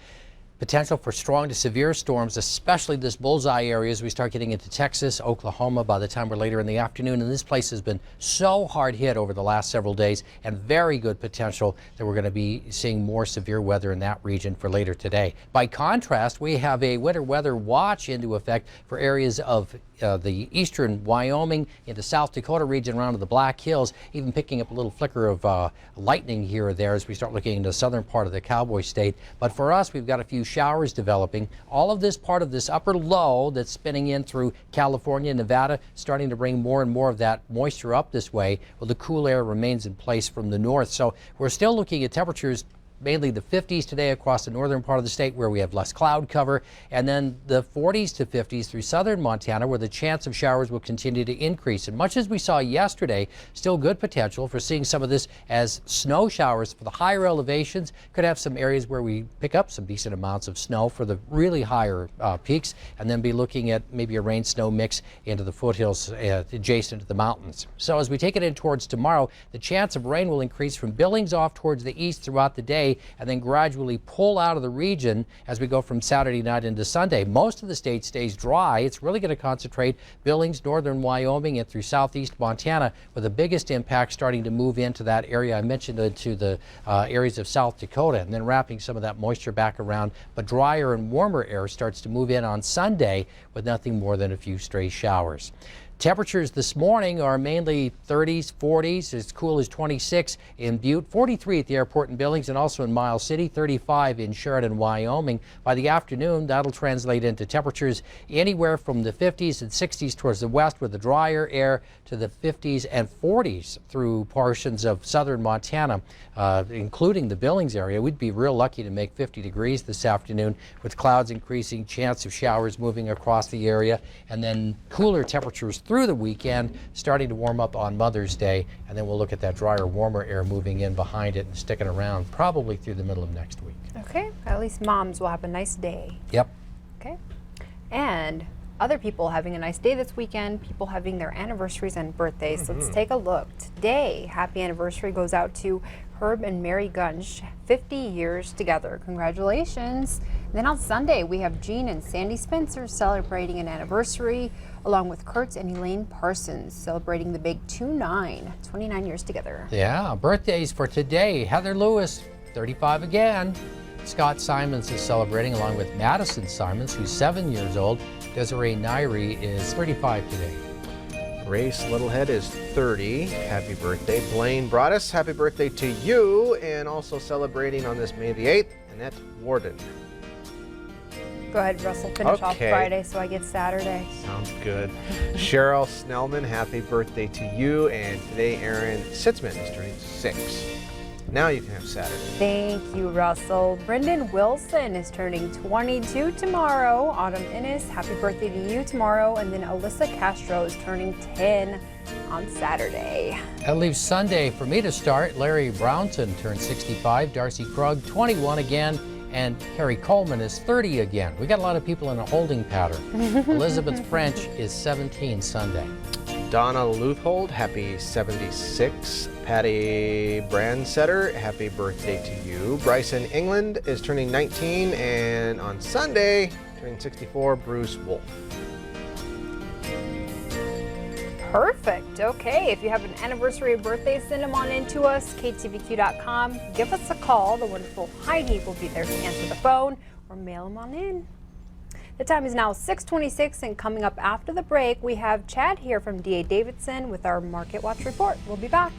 Potential for strong to severe storms, especially this bullseye area as we start getting into Texas, Oklahoma by the time we're later in the afternoon. And this place has been so hard hit over the last several days, and very good potential that we're going to be seeing more severe weather in that region for later today. By contrast, we have a winter weather watch into effect for areas of the eastern Wyoming into South Dakota region around to the Black Hills, even picking up a little flicker of lightning here or there as we start looking into the southern part of the Cowboy State. But for us, we've got a few showers developing. All of this part of this upper low that's spinning in through California, Nevada, starting to bring more and more of that moisture up this way, while the cool air remains in place from the north. So we're still looking at temperatures mainly the 50s today across the northern part of the state where we have less cloud cover, and then the 40s to 50s through southern Montana where the chance of showers will continue to increase. And much as we saw yesterday, still good potential for seeing some of this as snow showers for the higher elevations. Could have some areas where we pick up some decent amounts of snow for the really higher peaks, and then be looking at maybe a rain-snow mix into the foothills adjacent to the mountains. So as we take it in towards tomorrow, the chance of rain will increase from Billings off towards the east throughout the day, and then gradually pull out of the region as we go from Saturday night into Sunday. Most of the state stays dry. It's really going to concentrate Billings, northern Wyoming, and through southeast Montana, with the biggest impact starting to move into that area I mentioned, into the areas of South Dakota, and then wrapping some of that moisture back around. But drier and warmer air starts to move in on Sunday with nothing more than a few stray showers. Temperatures this morning are mainly 30s, 40s, as cool as 26 in Butte, 43 at the airport in Billings, and also in Miles City, 35 in Sheridan, Wyoming. By the afternoon, that'll translate into temperatures anywhere from the 50s and 60s towards the west, with the drier air to the 50s and 40s through portions of southern Montana, including the Billings area. We'd be real lucky to make 50 degrees this afternoon, with clouds increasing, chance of showers moving across the area, and then cooler temperatures through the weekend, starting to warm up on Mother's Day, and then we'll look at that drier, warmer air moving in behind it and sticking around probably through the middle of next week. Okay, at least moms will have a nice day. Yep. Okay, and other people having a nice day this weekend, people having their anniversaries and birthdays. So let's take a look. Today, happy anniversary goes out to Herb and Mary Gunsch, 50 years together. Congratulations. And then on Sunday, we have Jean and Sandy Spencer celebrating an anniversary, along with Kurt and Elaine Parsons celebrating the big 29 years together. Yeah, birthdays for today. Heather Lewis, 35 again. Scott Simons is celebrating, along with Madison Simons, who's 7 years old. Desiree Nairi is 35 today. Grace Littlehead is 30. Happy birthday. Blaine Broaddus, happy birthday to you. And also celebrating on this May the 8th, Annette Warden. Go ahead, Russell, finish off Friday so I get Saturday. Sounds good. Cheryl Snellman, happy birthday to you. And today, Aaron Sitzman is turning 6. Now you can have Saturday. Thank you, Russell. Brendan Wilson is turning 22 tomorrow. Autumn Innes, happy birthday to you tomorrow. And then Alyssa Castro is turning 10 on Saturday. That leaves Sunday for me to start. Larry Brownson turned 65, Darcy Krug 21 again, and Harry Coleman is 30 again. We got a lot of people in a holding pattern. Elizabeth French is 17 Sunday. Donna Luthold, happy 76. Patty Brandsetter, happy birthday to you. Bryson England is turning 19, and on Sunday, turning 64, Bruce Wolf. Perfect. Okay, if you have an anniversary or birthday, send them on in to us, ktvq.com. Give us a call. The wonderful Heidi will be there to answer the phone, or mail them on in. The time is now 6:26, and coming up after the break, we have Chad here from D.A. Davidson with our Market Watch report. We'll be back.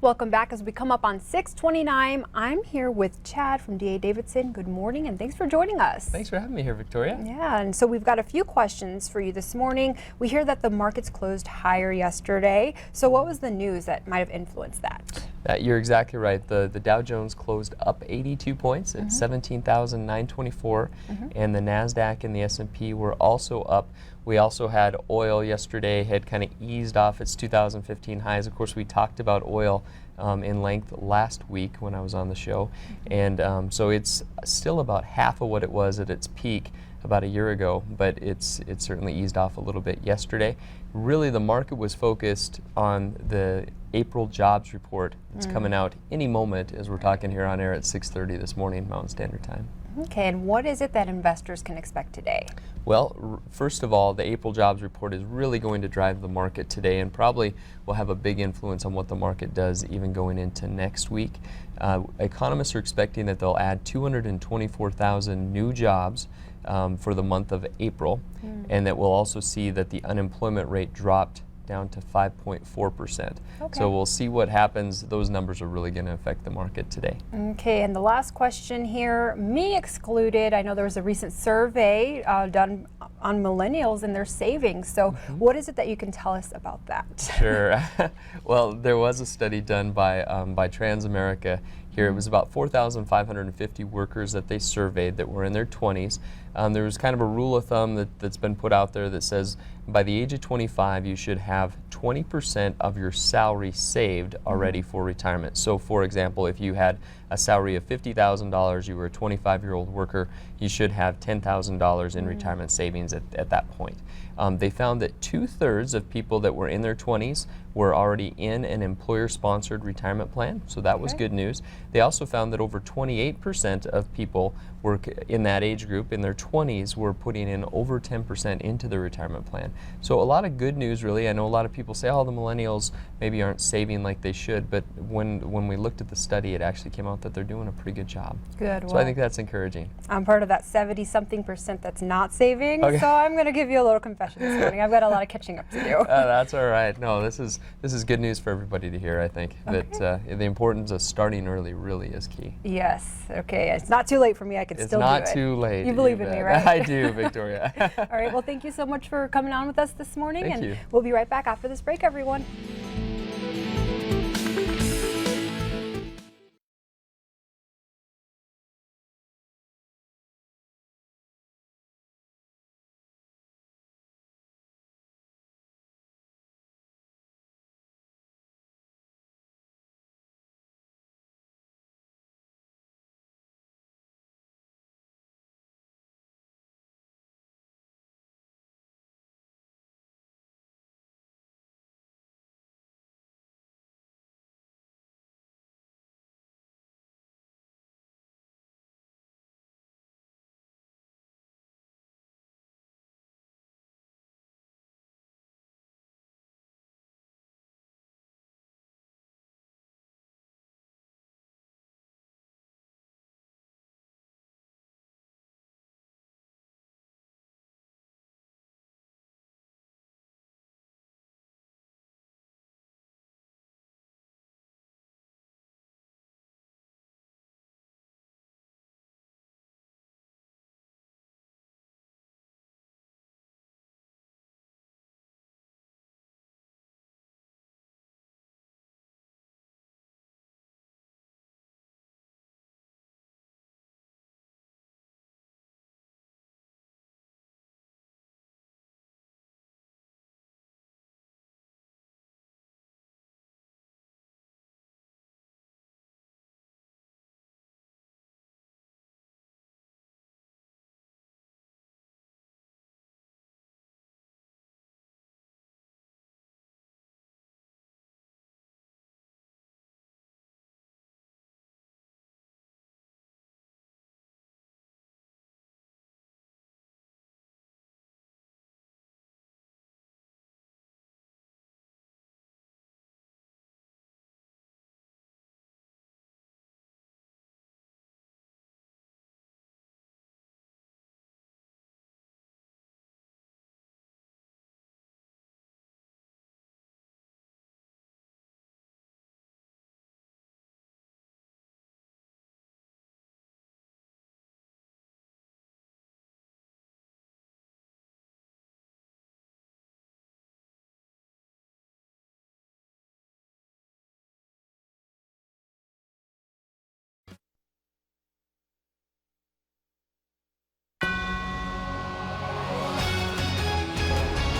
Welcome back. As we come up on 6:29, I'm here with Chad from D.A. Davidson. Good morning and thanks for joining us. Thanks for having me here, Victoria. Yeah, and so we've got a few questions for you this morning. We hear that the markets closed higher yesterday. So what was the news that might have influenced that? You're exactly right. The Dow Jones closed up 82 points at 17,924, and the NASDAQ and the S&P were also up. We also had oil yesterday had kind of eased off its 2015 highs. Of course, we talked about oil in length last week when I was on the show, and so it's still about half of what it was at its peak about a year ago, but it's certainly eased off a little bit yesterday. Really, the market was focused on the April jobs report. It's coming out any moment as we're talking here on air at 6:30 this morning, Mountain Standard Time. Okay, and what is it that investors can expect today? Well, first of all, the April jobs report is really going to drive the market today and probably will have a big influence on what the market does even going into next week. Economists are expecting that they'll add 224,000 new jobs for the month of April, and that we'll also see that the unemployment rate dropped down to 5.4%. So we'll see what happens. Those numbers are really going to affect the market today. Okay, and the last question here, me excluded. I know there was a recent survey done on millennials and their savings. So what is it that you can tell us about that? Sure. Well, there was a study done by Transamerica here. It was about 4,550 workers that they surveyed that were in their 20s. There was kind of a rule of thumb that's been put out there that says by the age of 25 you should have 20% of your salary saved already for retirement. So for example, if you had a salary of $50,000, you were a 25-year-old worker, you should have $10,000 in retirement savings at that point. They found that 2/3 of people that were in their 20s were already in an employer-sponsored retirement plan, so that was good news. They also found that over 28% of people were in that age group in their 20s were putting in over 10% into their retirement plan. So a lot of good news, really. I know a lot of people say, oh, the millennials maybe aren't saving like they should, but when we looked at the study, it actually came out that they're doing a pretty good job. Good. So I think that's encouraging. I'm part of that 70-something% that's not saving, so I'm going to give you a little confession this morning. I've got a lot of catching up to do. That's all right. No, this is good news for everybody to hear, I think, that the importance of starting early really is key. Yes. Okay. It's not too late for me. I can still do it. It's not too late. You believe in me, right? I do, Victoria. All right. Well, thank you so much for coming on with us this morning. Thank you. We'll be right back after this break, everyone.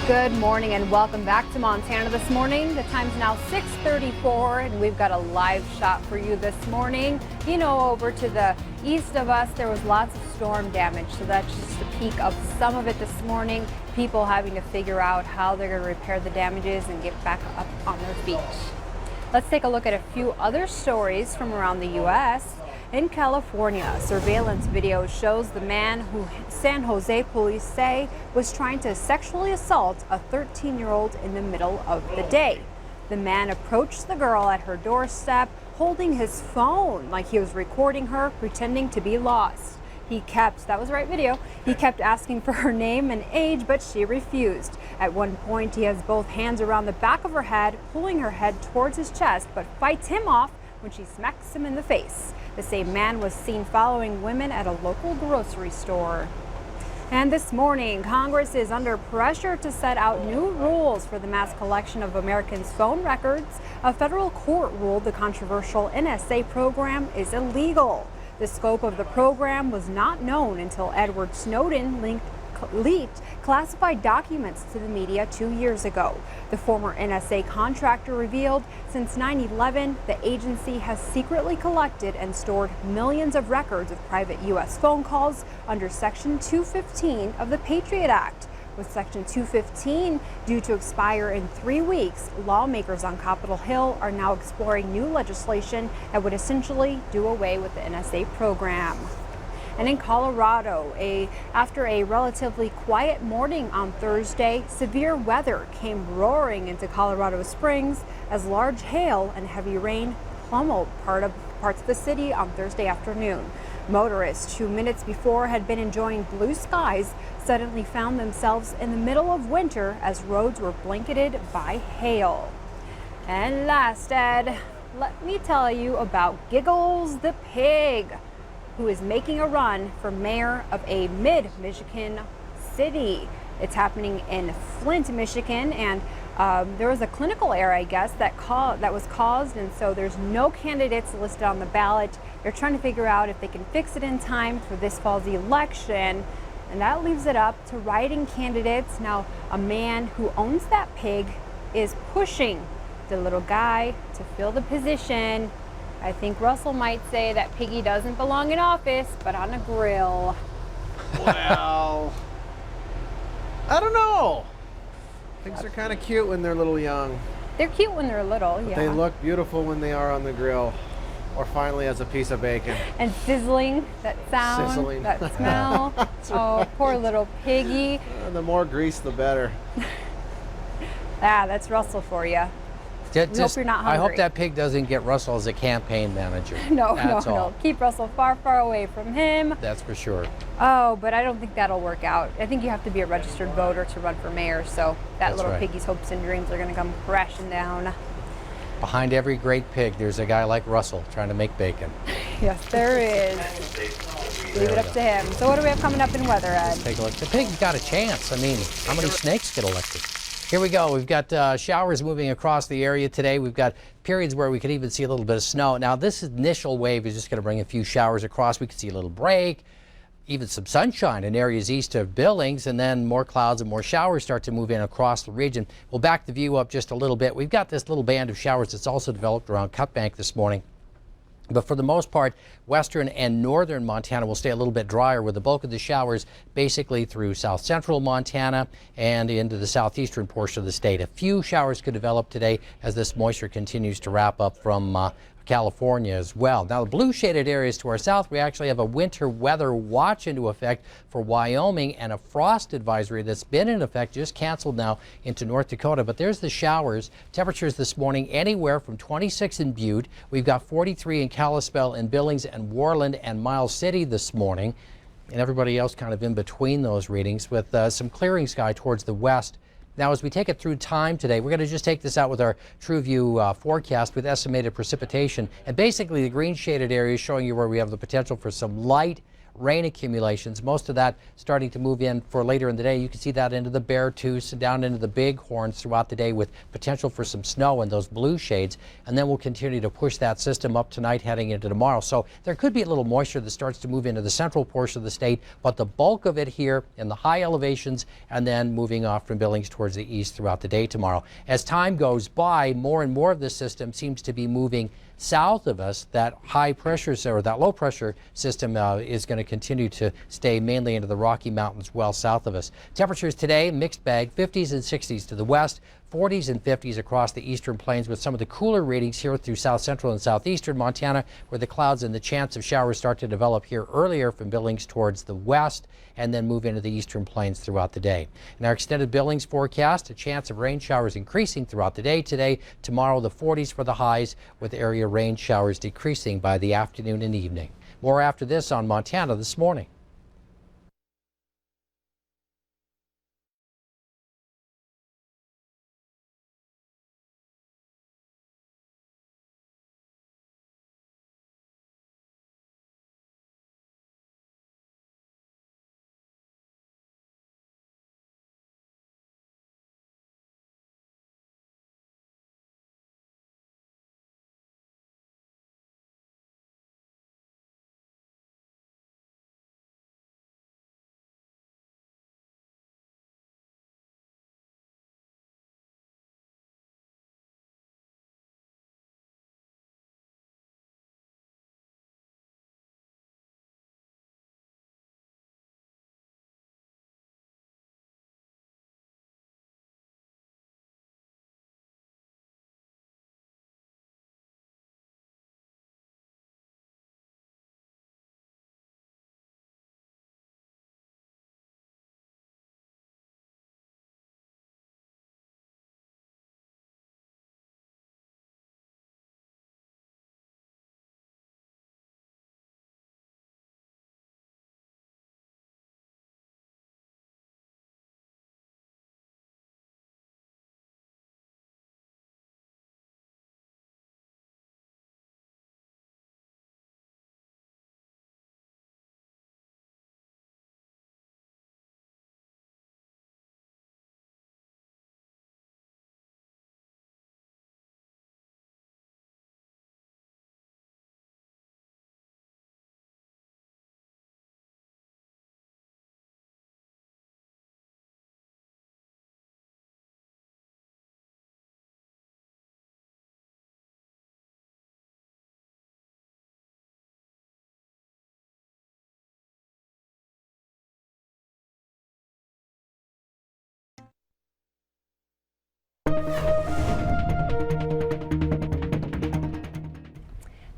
Good morning and welcome back to Montana this morning. The time's now 6:34 and we've got a live shot for you this morning. You know, over to the east of us, there was lots of storm damage, so that's just a peek of some of it this morning. People having to figure out how they're going to repair the damages and get back up on their feet. Let's take a look at a few other stories from around the U.S. In California, surveillance video shows the man who San Jose police say was trying to sexually assault a 13-year-old in the middle of the day. The man approached the girl at her doorstep, holding his phone like he was recording her, pretending to be lost. That was the right video, he kept asking for her name and age, but she refused. At one point, he has both hands around the back of her head, pulling her head towards his chest, but fights him off when she smacks him in the face. The same man was seen following women at a local grocery store. And this morning, Congress is under pressure to set out new rules for the mass collection of Americans' phone records. A federal court ruled the controversial NSA program is illegal. The scope of the program was not known until Edward Snowden leaked classified documents to the media 2 years ago. The former NSA contractor revealed since 9/11, the agency has secretly collected and stored millions of records of private U.S. phone calls under Section 215 of the Patriot Act. With Section 215 due to expire in 3 weeks, lawmakers on Capitol Hill are now exploring new legislation that would essentially do away with the NSA program. And in Colorado, after a relatively quiet morning on Thursday, severe weather came roaring into Colorado Springs as large hail and heavy rain pummeled parts of the city on Thursday afternoon. Motorists who minutes before had been enjoying blue skies suddenly found themselves in the middle of winter as roads were blanketed by hail. And last, Ed, let me tell you about Giggles the pig, who is making a run for mayor of a mid-Michigan city. It's happening in Flint, Michigan, and there was a clinical error, I guess, that was caused, and so there's no candidates listed on the ballot. They're trying to figure out if they can fix it in time for this fall's election, and that leaves it up to writing candidates. Now, a man who owns that pig is pushing the little guy to fill the position. I think Russell might say that Piggy doesn't belong in office, but on a grill. Well, I don't know. Pigs are kind of cute when they're little young. They're cute when they're little, yeah. They look beautiful when they are on the grill, or finally as a piece of bacon. And sizzling, that sound, Sizzling. that smell. Oh, poor little Piggy. The more grease, the better. That's Russell for you. Hope you're not hungry. I hope that pig doesn't get Russell as a campaign manager. No. Keep Russell far, far away from him. That's for sure. Oh, but I don't think that'll work out. I think you have to be a registered voter to run for mayor, so that little piggy's hopes and dreams are going to come crashing down. Behind every great pig, there's a guy like Russell trying to make bacon. Yes, there is. Leave it up to him. So what do we have coming up in weather, Ed? Let's take a look. The pig's got a chance. I mean, how many snakes get elected? Here we go. We've got showers moving across the area today. We've got periods where we could even see a little bit of snow. Now, this initial wave is just going to bring a few showers across. We could see a little break, even some sunshine in areas east of Billings, and then more clouds and more showers start to move in across the region. We'll back the view up just a little bit. We've got this little band of showers that's also developed around Cutbank this morning. But for the most part, western and northern Montana will stay a little bit drier, with the bulk of the showers basically through south central Montana and into the southeastern portion of the state. A few showers could develop today as this moisture continues to wrap up from California as well. Now, the blue shaded areas to our south, we actually have a winter weather watch into effect for Wyoming and a frost advisory that's been in effect, just canceled now, into North Dakota. But there's the showers. Temperatures this morning anywhere from 26 in Butte. We've got 43 in Kalispell and Billings and Worland and Miles City this morning, and everybody else kind of in between those readings, with some clearing sky towards the west. Now, as we take it through time today, we're going to just take this out with our TrueView forecast with estimated precipitation. And basically, the green shaded areas showing you where we have the potential for some light rain accumulations. Most of that starting to move in for later in the day. You can see that into the Beartooths and down into the Bighorns throughout the day, with potential for some snow in those blue shades. And then we'll continue to push that system up tonight heading into tomorrow. So there could be a little moisture that starts to move into the central portion of the state, but the bulk of it here in the high elevations, and then moving off from Billings towards the east throughout the day tomorrow. As time goes by, more and more of this system seems to be moving south of us. That high pressure or that low pressure system is going to continue to stay mainly into the Rocky Mountains well south of us. Temperatures today, mixed bag, 50s and 60s to the west, 40s and 50s across the eastern plains, with some of the cooler readings here through south central and southeastern Montana, where the clouds and the chance of showers start to develop here earlier from Billings towards the west, and then move into the eastern plains throughout the day. In our extended Billings forecast, a chance of rain showers increasing throughout the day today. Tomorrow, the 40s for the highs, with area rain showers decreasing by the afternoon and evening. More after this on Montana This Morning.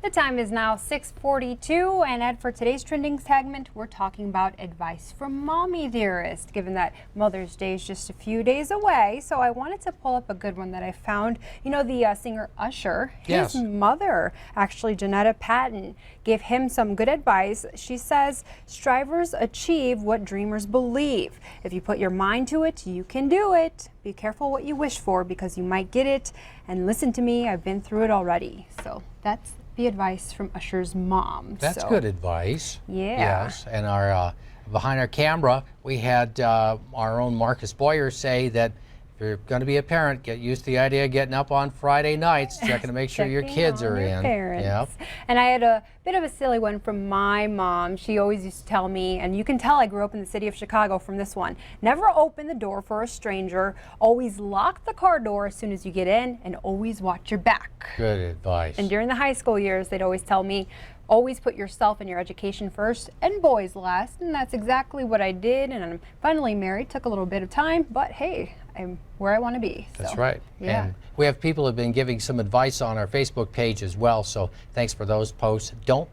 The time is now 6:42, and Ed, for today's trending segment, we're talking about advice from Mommy Dearest, given that Mother's Day is just a few days away. So I wanted to pull up a good one that I found. You know, the singer Usher, his mother, actually Janetta Patton, gave him some good advice. She says, strivers achieve what dreamers believe. If you put your mind to it, you can do it. Be careful what you wish for, because you might get it. And listen to me, I've been through it already. So that's the advice from Usher's mom. That's good advice. Yeah. Yes, and our behind our camera, we had our own Marcus Boyer say that if you're going to be a parent, get used to the idea of getting up on Friday nights, checking to make sure your kids are in. Yep. And I had a bit of a silly one from my mom. She always used to tell me, and you can tell I grew up in the city of Chicago from this one, never open the door for a stranger, always lock the car door as soon as you get in, and always watch your back. Good advice. And during the high school years, they'd always tell me, always put yourself and your education first and boys last. And that's exactly what I did. And I'm finally married. Took a little bit of time, but hey, I'm where I want to be. That's right. Yeah. And we have people who have been giving some advice on our Facebook page as well. So thanks for those posts. Don't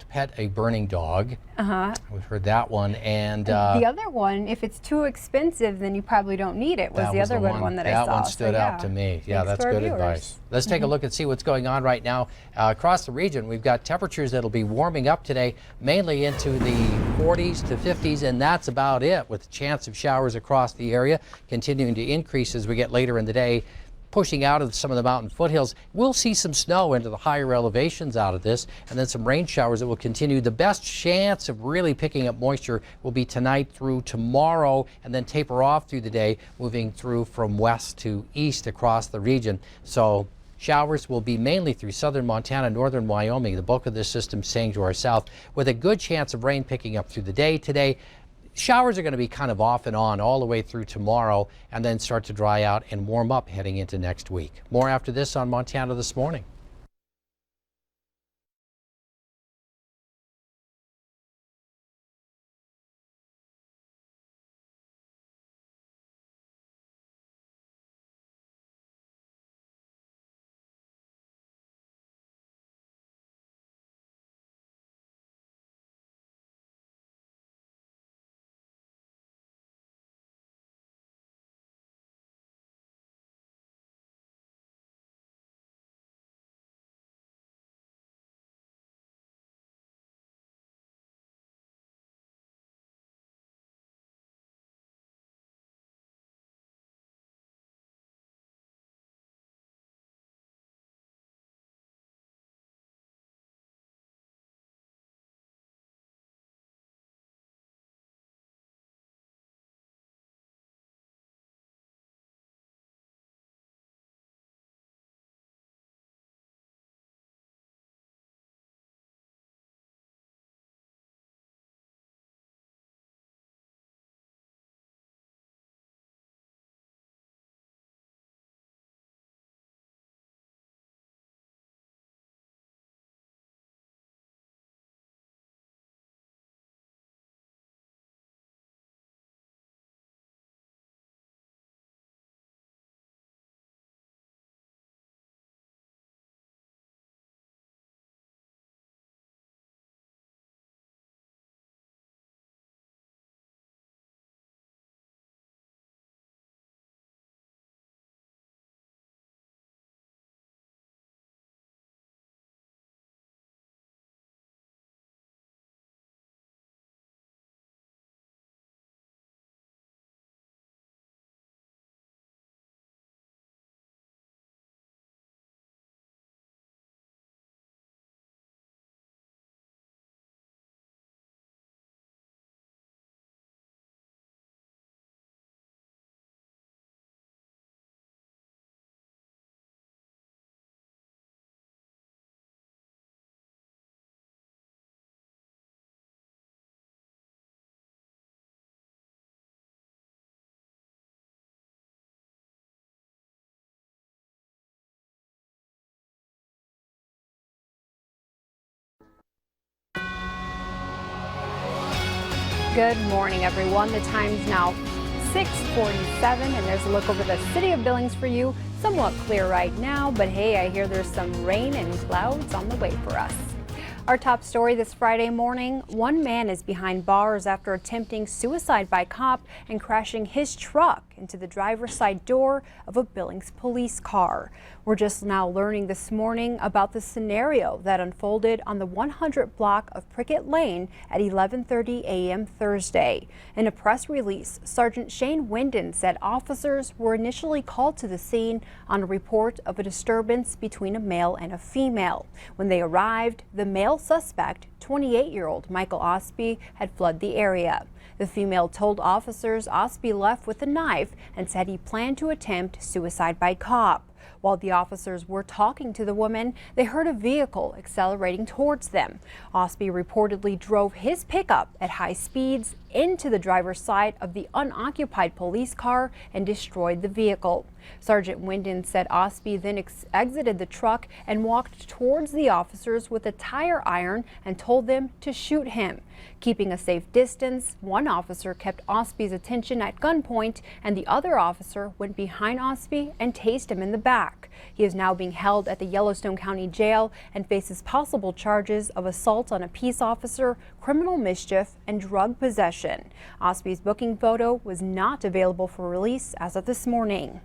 pet a burning dog. We've heard that one. And the other one, if it's too expensive, then you probably don't need it, was the other good one that I saw. That one stood out to me. Yeah, that's good advice. Let's take a look and see what's going on right now. Across the region, we've got temperatures that'll be warming up today, mainly into the 40s to 50s, and that's about it, with a chance of showers across the area, continuing to increase as we get later in the day. pushing out of some of the mountain foothills. We'll see some snow into the higher elevations out of this, and then some rain showers that will continue. The best chance of really picking up moisture will be tonight through tomorrow, and then taper off through the day, moving through from west to east across the region. So showers will be mainly through southern Montana, northern Wyoming, the bulk of this system staying to our south, with a good chance of rain picking up through the day today. Showers are going to be kind of off and on all the way through tomorrow, and then start to dry out and warm up heading into next week. More after this on Montana This Morning. Good morning, everyone. The time's now 6:47, and there's a look over the city of Billings for you. Somewhat clear right now, but hey, I hear there's some rain and clouds on the way for us. Our top story this Friday morning, one man is behind bars after attempting suicide by cop and crashing his truck into the driver's side door of a Billings police car. We're just now learning this morning about the scenario that unfolded on the 100 block of Prickett Lane at 11:30 a.m. Thursday. In a press release, Sergeant Shane Winden said officers were initially called to the scene on a report of a disturbance between a male and a female. When they arrived, the male suspect, 28-year-old Michael Osby, had fled the area. The female told officers Osby left with a knife and said he planned to attempt suicide by cop. While the officers were talking to the woman, they heard a vehicle accelerating towards them. Osby reportedly drove his pickup at high speeds into the driver's side of the unoccupied police car and destroyed the vehicle. Sergeant Winden said Osby then exited the truck and walked towards the officers with a tire iron and told them to shoot him. Keeping a safe distance, one officer kept Osby's attention at gunpoint, and the other officer went behind Osby and tased him in the back. He is now being held at the Yellowstone County Jail and faces possible charges of assault on a peace officer, criminal mischief, and drug possession. Osby's booking photo was not available for release as of this morning.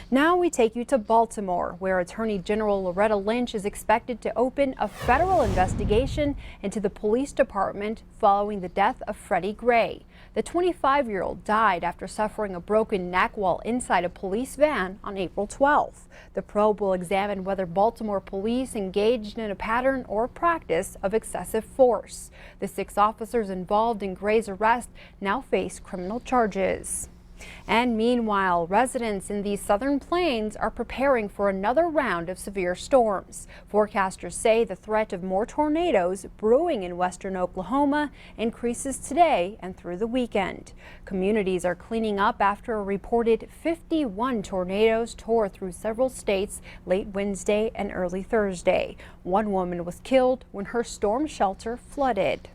Now we take you to Baltimore, where Attorney General Loretta Lynch is expected to open a federal investigation into the police department following the death of Freddie Gray. The 25-year-old died after suffering a broken neck while inside a police van on April 12th. The probe will examine whether Baltimore police engaged in a pattern or practice of excessive force. The 6 officers involved in Gray's arrest now face criminal charges. And meanwhile, residents in the southern plains are preparing for another round of severe storms. Forecasters say the threat of more tornadoes brewing in western Oklahoma increases today and through the weekend. Communities are cleaning up after a reported 51 tornadoes tore through several states late Wednesday and early Thursday. One woman was killed when her storm shelter flooded.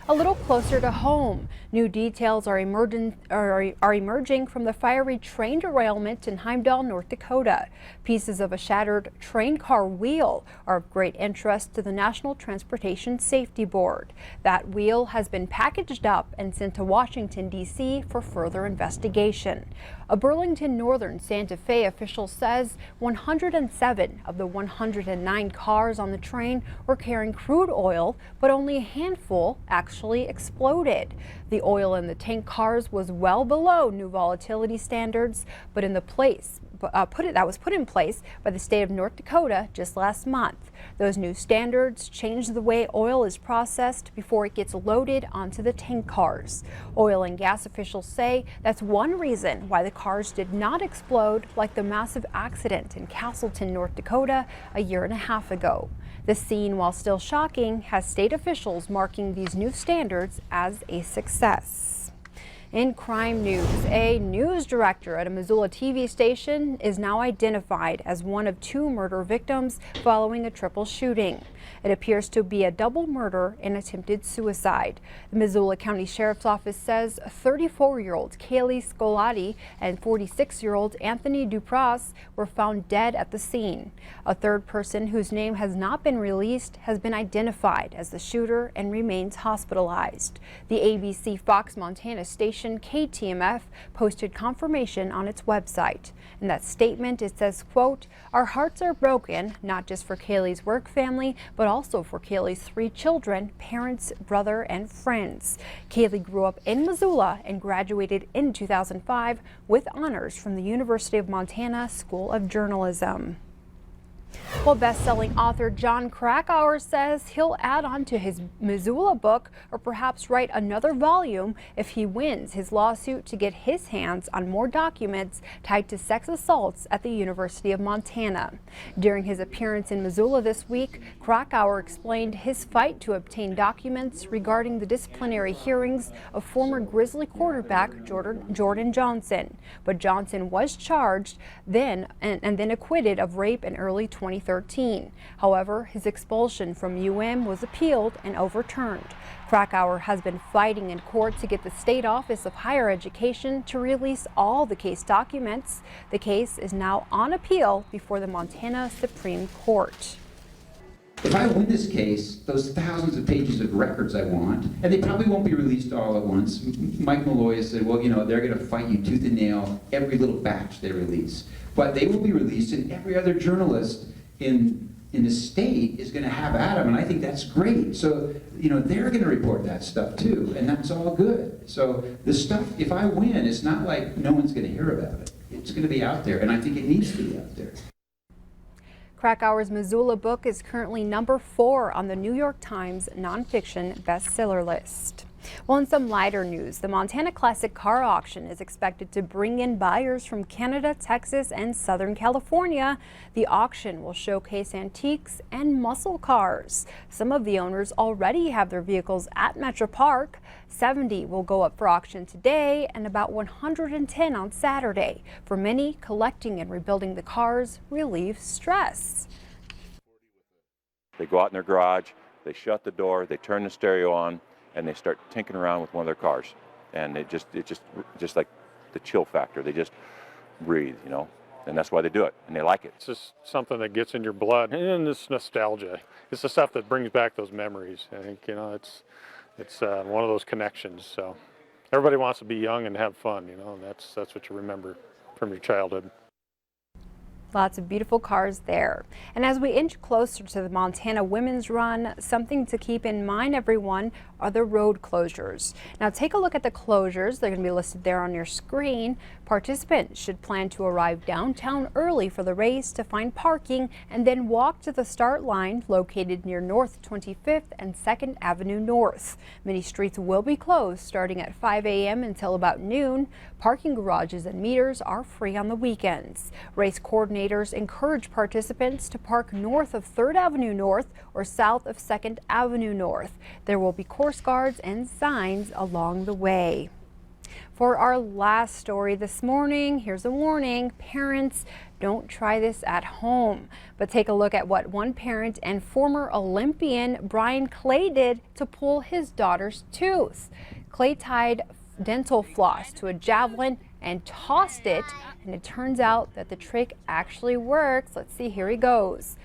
A little closer to home, new details are emerging from the fiery train derailment in Heimdall, North Dakota. Pieces of a shattered train car wheel are of great interest to the National Transportation Safety Board. That wheel has been packaged up and sent to Washington, D.C. for further investigation. A Burlington Northern Santa Fe official says 107 of the 109 cars on the train were carrying crude oil, but only a handful actually exploded. The oil in the tank cars was well below new volatility standards, but that was put in place by the state of North Dakota just last month. Those new standards change the way oil is processed before it gets loaded onto the tank cars. Oil and gas officials say that's one reason why the cars did not explode like the massive accident in Castleton, North Dakota a year and a half ago. The scene, while still shocking, has state officials marking these new standards as a success. In crime news, a news director at a Missoula TV station is now identified as one of 2 murder victims following a triple shooting. It appears to be a double murder and attempted suicide. The Missoula County Sheriff's Office says 34-year-old Kaylee Scolati and 46-year-old Anthony Dupras were found dead at the scene. A third person whose name has not been released has been identified as the shooter and remains hospitalized. The ABC Fox Montana station KTVQ posted confirmation on its website. In that statement, it says, quote, "Our hearts are broken, not just for Kaylee's work family, but also for Kaylee's 3 children, parents, brother, and friends." Kaylee grew up in Missoula and graduated in 2005 with honors from the University of Montana School of Journalism. Well, best-selling author John Krakauer says he'll add on to his Missoula book or perhaps write another volume if he wins his lawsuit to get his hands on more documents tied to sex assaults at the University of Montana. During his appearance in Missoula this week, Krakauer explained his fight to obtain documents regarding the disciplinary hearings of former Grizzly quarterback Jordan Johnson. But Johnson was charged then and then acquitted of rape in early 2013. However, his expulsion from UM was appealed and overturned. Krakauer has been fighting in court to get the State Office of Higher Education to release all the case documents. The case is now on appeal before the Montana Supreme Court. If I win this case, those thousands of pages of records I want, and they probably won't be released all at once. Mike Malloy said, well, you know, they're going to fight you tooth and nail every little batch they release. But they will be released, and every other journalist in the state is going to have at them, and I think that's great. So, you know, they're going to report that stuff too, and that's all good. So the stuff, if I win, it's not like no one's going to hear about it. It's going to be out there, and I think it needs to be out there. Krakauer's Missoula book is currently number 4 on the New York Times nonfiction bestseller list. Well, in some lighter news, the Montana Classic Car Auction is expected to bring in buyers from Canada, Texas, and Southern California. The auction will showcase antiques and muscle cars. Some of the owners already have their vehicles at Metro Park. 70 will go up for auction today and about 110 on Saturday. For many, collecting and rebuilding the cars relieves stress. They go out in their garage, they shut the door, they turn the stereo on, and they start tinkering around with one of their cars, and it just like the chill factor. They just breathe, you know, and that's why they do it, and they like it. It's just something that gets in your blood, and it's nostalgia. It's the stuff that brings back those memories. I think, you know, it's one of those connections. So everybody wants to be young and have fun, you know, and that's what you remember from your childhood. Lots of beautiful cars there. And as we inch closer to the Montana Women's Run, something to keep in mind, everyone, are the road closures. Now take a look at the closures. They're going to be listed there on your screen. Participants should plan to arrive downtown early for the race to find parking and then walk to the start line located near North 25th and 2nd Avenue North. Many streets will be closed starting at 5 a.m. until about noon. Parking garages and meters are free on the weekends. Race coordinators encourage participants to park north of 3rd Avenue North or south of 2nd Avenue North. There will be course guards and signs along the way. For our last story this morning, here's a warning. Parents, don't try this at home. But take a look at what one parent and former Olympian Brian Clay did to pull his daughter's tooth. Clay tied dental floss to a javelin and tossed it, and it turns out that the trick actually works. Let's see, here he goes.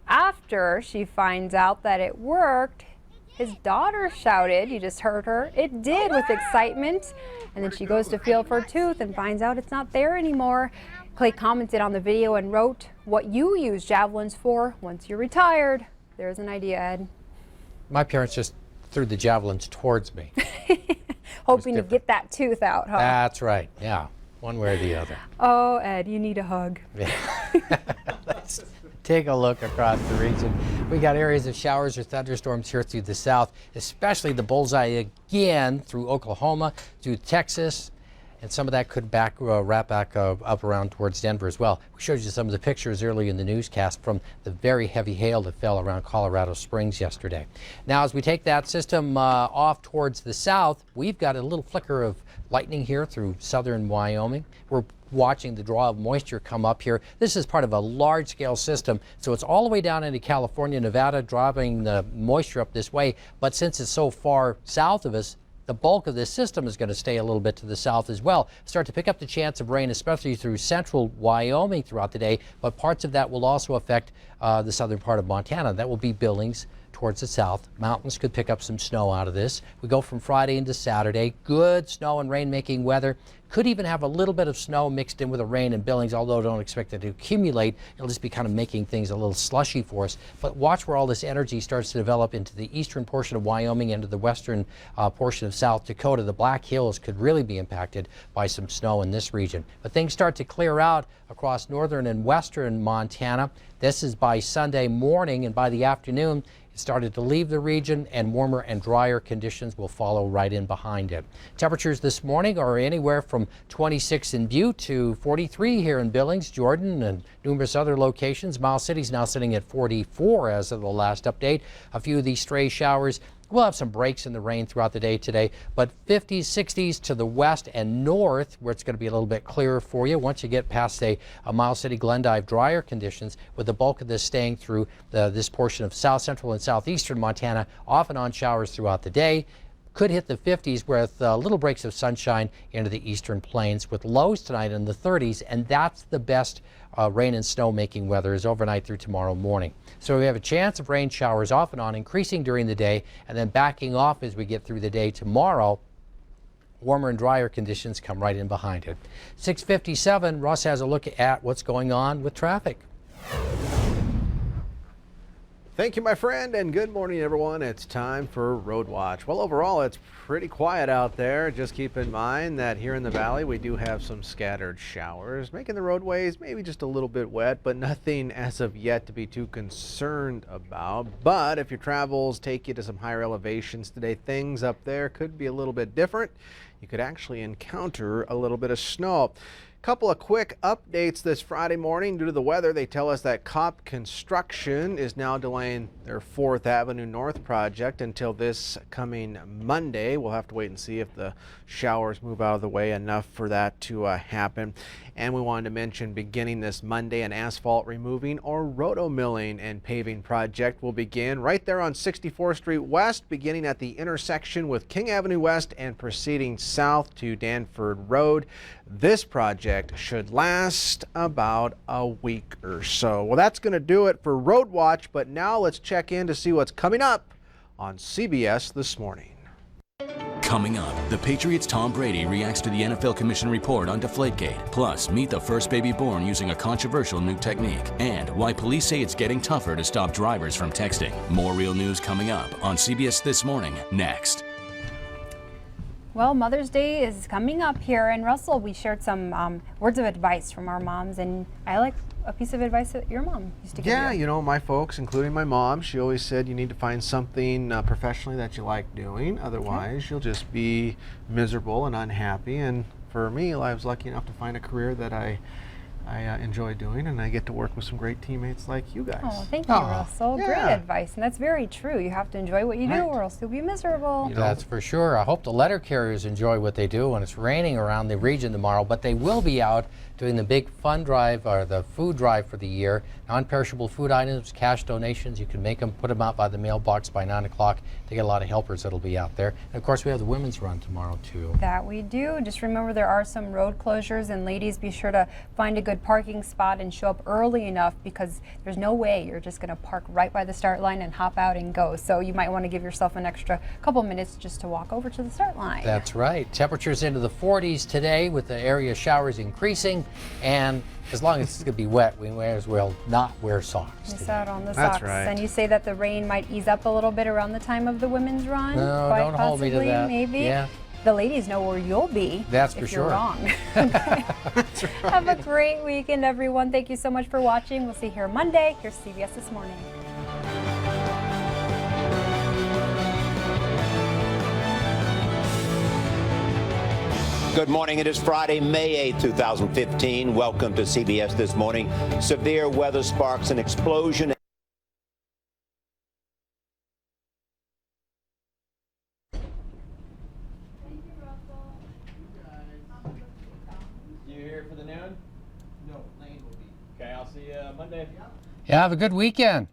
After she finds out that it worked, his daughter shouted, you just heard her, it did, with excitement. And then she goes to feel for her tooth and finds out it's not there anymore. Clay commented on the video and wrote, what you use javelins for once you're retired. There's an idea, Ed. My parents just threw the javelins towards me. Hoping to get that tooth out, huh? That's right, yeah, one way or the other. Oh, Ed, you need a hug. Yeah. Let's take a look across the region. We got areas of showers or thunderstorms here through the south, especially the bullseye again through Oklahoma, through Texas, and some of that could wrap back up around towards Denver as well. We showed you some of the pictures early in the newscast from the very heavy hail that fell around Colorado Springs yesterday. Now, as we take that system off towards the south, we've got a little flicker of lightning here through southern Wyoming. We're watching the draw of moisture come up here. This is part of a large-scale system, so it's all the way down into California, Nevada, dropping the moisture up this way. But since it's so far south of us, the bulk of this system is going to stay a little bit to the south as well. Start to pick up the chance of rain, especially through central Wyoming throughout the day, but parts of that will also affect the southern part of Montana. That will be Billings towards the south. Mountains could pick up some snow out of this. We go from Friday into Saturday. Good snow and rain making weather. Could even have a little bit of snow mixed in with the rain in Billings, although don't expect it to accumulate. It'll just be kind of making things a little slushy for us. But watch where all this energy starts to develop into the eastern portion of Wyoming, into the western portion of South Dakota. The Black Hills could really be impacted by some snow in this region. But things start to clear out across northern and western Montana. This is by Sunday morning, and by the afternoon, it started to leave the region, and warmer and drier conditions will follow right in behind it. Temperatures this morning are anywhere from 26 in Butte to 43 here in Billings, Jordan, and numerous other locations. Miles City's now sitting at 44 as of the last update. A few of these stray showers. We'll have some breaks in the rain throughout the day today, but 50s, 60s to the west and north, where it's going to be a little bit clearer for you once you get past a Miles City, Glendive, drier conditions, with the bulk of this staying through this portion of south central and southeastern Montana, off and on showers throughout the day. Could hit the 50s with little breaks of sunshine into the eastern plains, with lows tonight in the 30s, and that's the best rain and snow making weather is overnight through tomorrow morning. So we have a chance of rain showers off and on, increasing during the day and then backing off as we get through the day tomorrow. Warmer and drier conditions come right in behind it. 6:57, Russ has a look at what's going on with traffic. Thank you, my friend, and good morning, everyone. It's time for Road Watch. Well, overall, it's pretty quiet out there. Just keep in mind that here in the valley, we do have some scattered showers, making the roadways maybe just a little bit wet, but nothing as of yet to be too concerned about. But if your travels take you to some higher elevations today, things up there could be a little bit different. You could actually encounter a little bit of snow. Couple of quick updates this Friday morning. Due to the weather, they tell us that COP Construction is now delaying their 4th Avenue North project until this coming Monday. We'll have to wait and see if the showers move out of the way enough for that to happen. And we wanted to mention, beginning this Monday, an asphalt removing or roto-milling and paving project will begin right there on 64th Street West, beginning at the intersection with King Avenue West and proceeding south to Danford Road. This project should last about a week or so. Well, that's going to do it for Road Watch, but now let's check in to see what's coming up on CBS This Morning. Coming up, the Patriots' Tom Brady reacts to the NFL Commission report on Deflategate. Plus, meet the first baby born using a controversial new technique. And why police say it's getting tougher to stop drivers from texting. More real news coming up on CBS This Morning, next. Well, Mother's Day is coming up here, and Russell, we shared some words of advice from our moms, and I like a piece of advice that your mom used to give you. Yeah, you know, my folks, including my mom, she always said you need to find something professionally that you like doing. Otherwise, you'll just be miserable and unhappy. And for me, I was lucky enough to find a career that I enjoy doing, and I get to work with some great teammates like you guys. Oh, thank you, Russell. Yeah. Great advice, and that's very true. You have to enjoy what you do, or else you'll be miserable. That's for sure. I hope the letter carriers enjoy what they do when it's raining around the region tomorrow, but they will be out doing the big fun drive, or the food drive for the year. Non-perishable food items, cash donations, you can make them, put them out by the mailbox by 9 o'clock. They get a lot of helpers that'll be out there. And of course, we have the women's run tomorrow too. That we do. Just remember there are some road closures, and ladies, be sure to find a good parking spot and show up early enough, because there's no way you're just going to park right by the start line and hop out and go. So you might want to give yourself an extra couple minutes just to walk over to the start line. That's right. Temperatures into the 40s today, with the area showers increasing, and as long as it's going to be wet, we may as well not wear socks. Miss out on the That's socks. right. And you say that the rain might ease up a little bit around the time of the women's run? No, Quite don't hold me to possibly, that. Maybe. Yeah. The ladies know where you'll be. That's for if you're sure. wrong. Have a great weekend, everyone. Thank you so much for watching. We'll see you here Monday. Here's CBS This Morning. Good morning. It is Friday, May 8, 2015. Welcome to CBS This Morning. Severe weather sparks an explosion. You here for the noon? No, Lane will be. Okay, I'll see you Monday. Yeah, have a good weekend.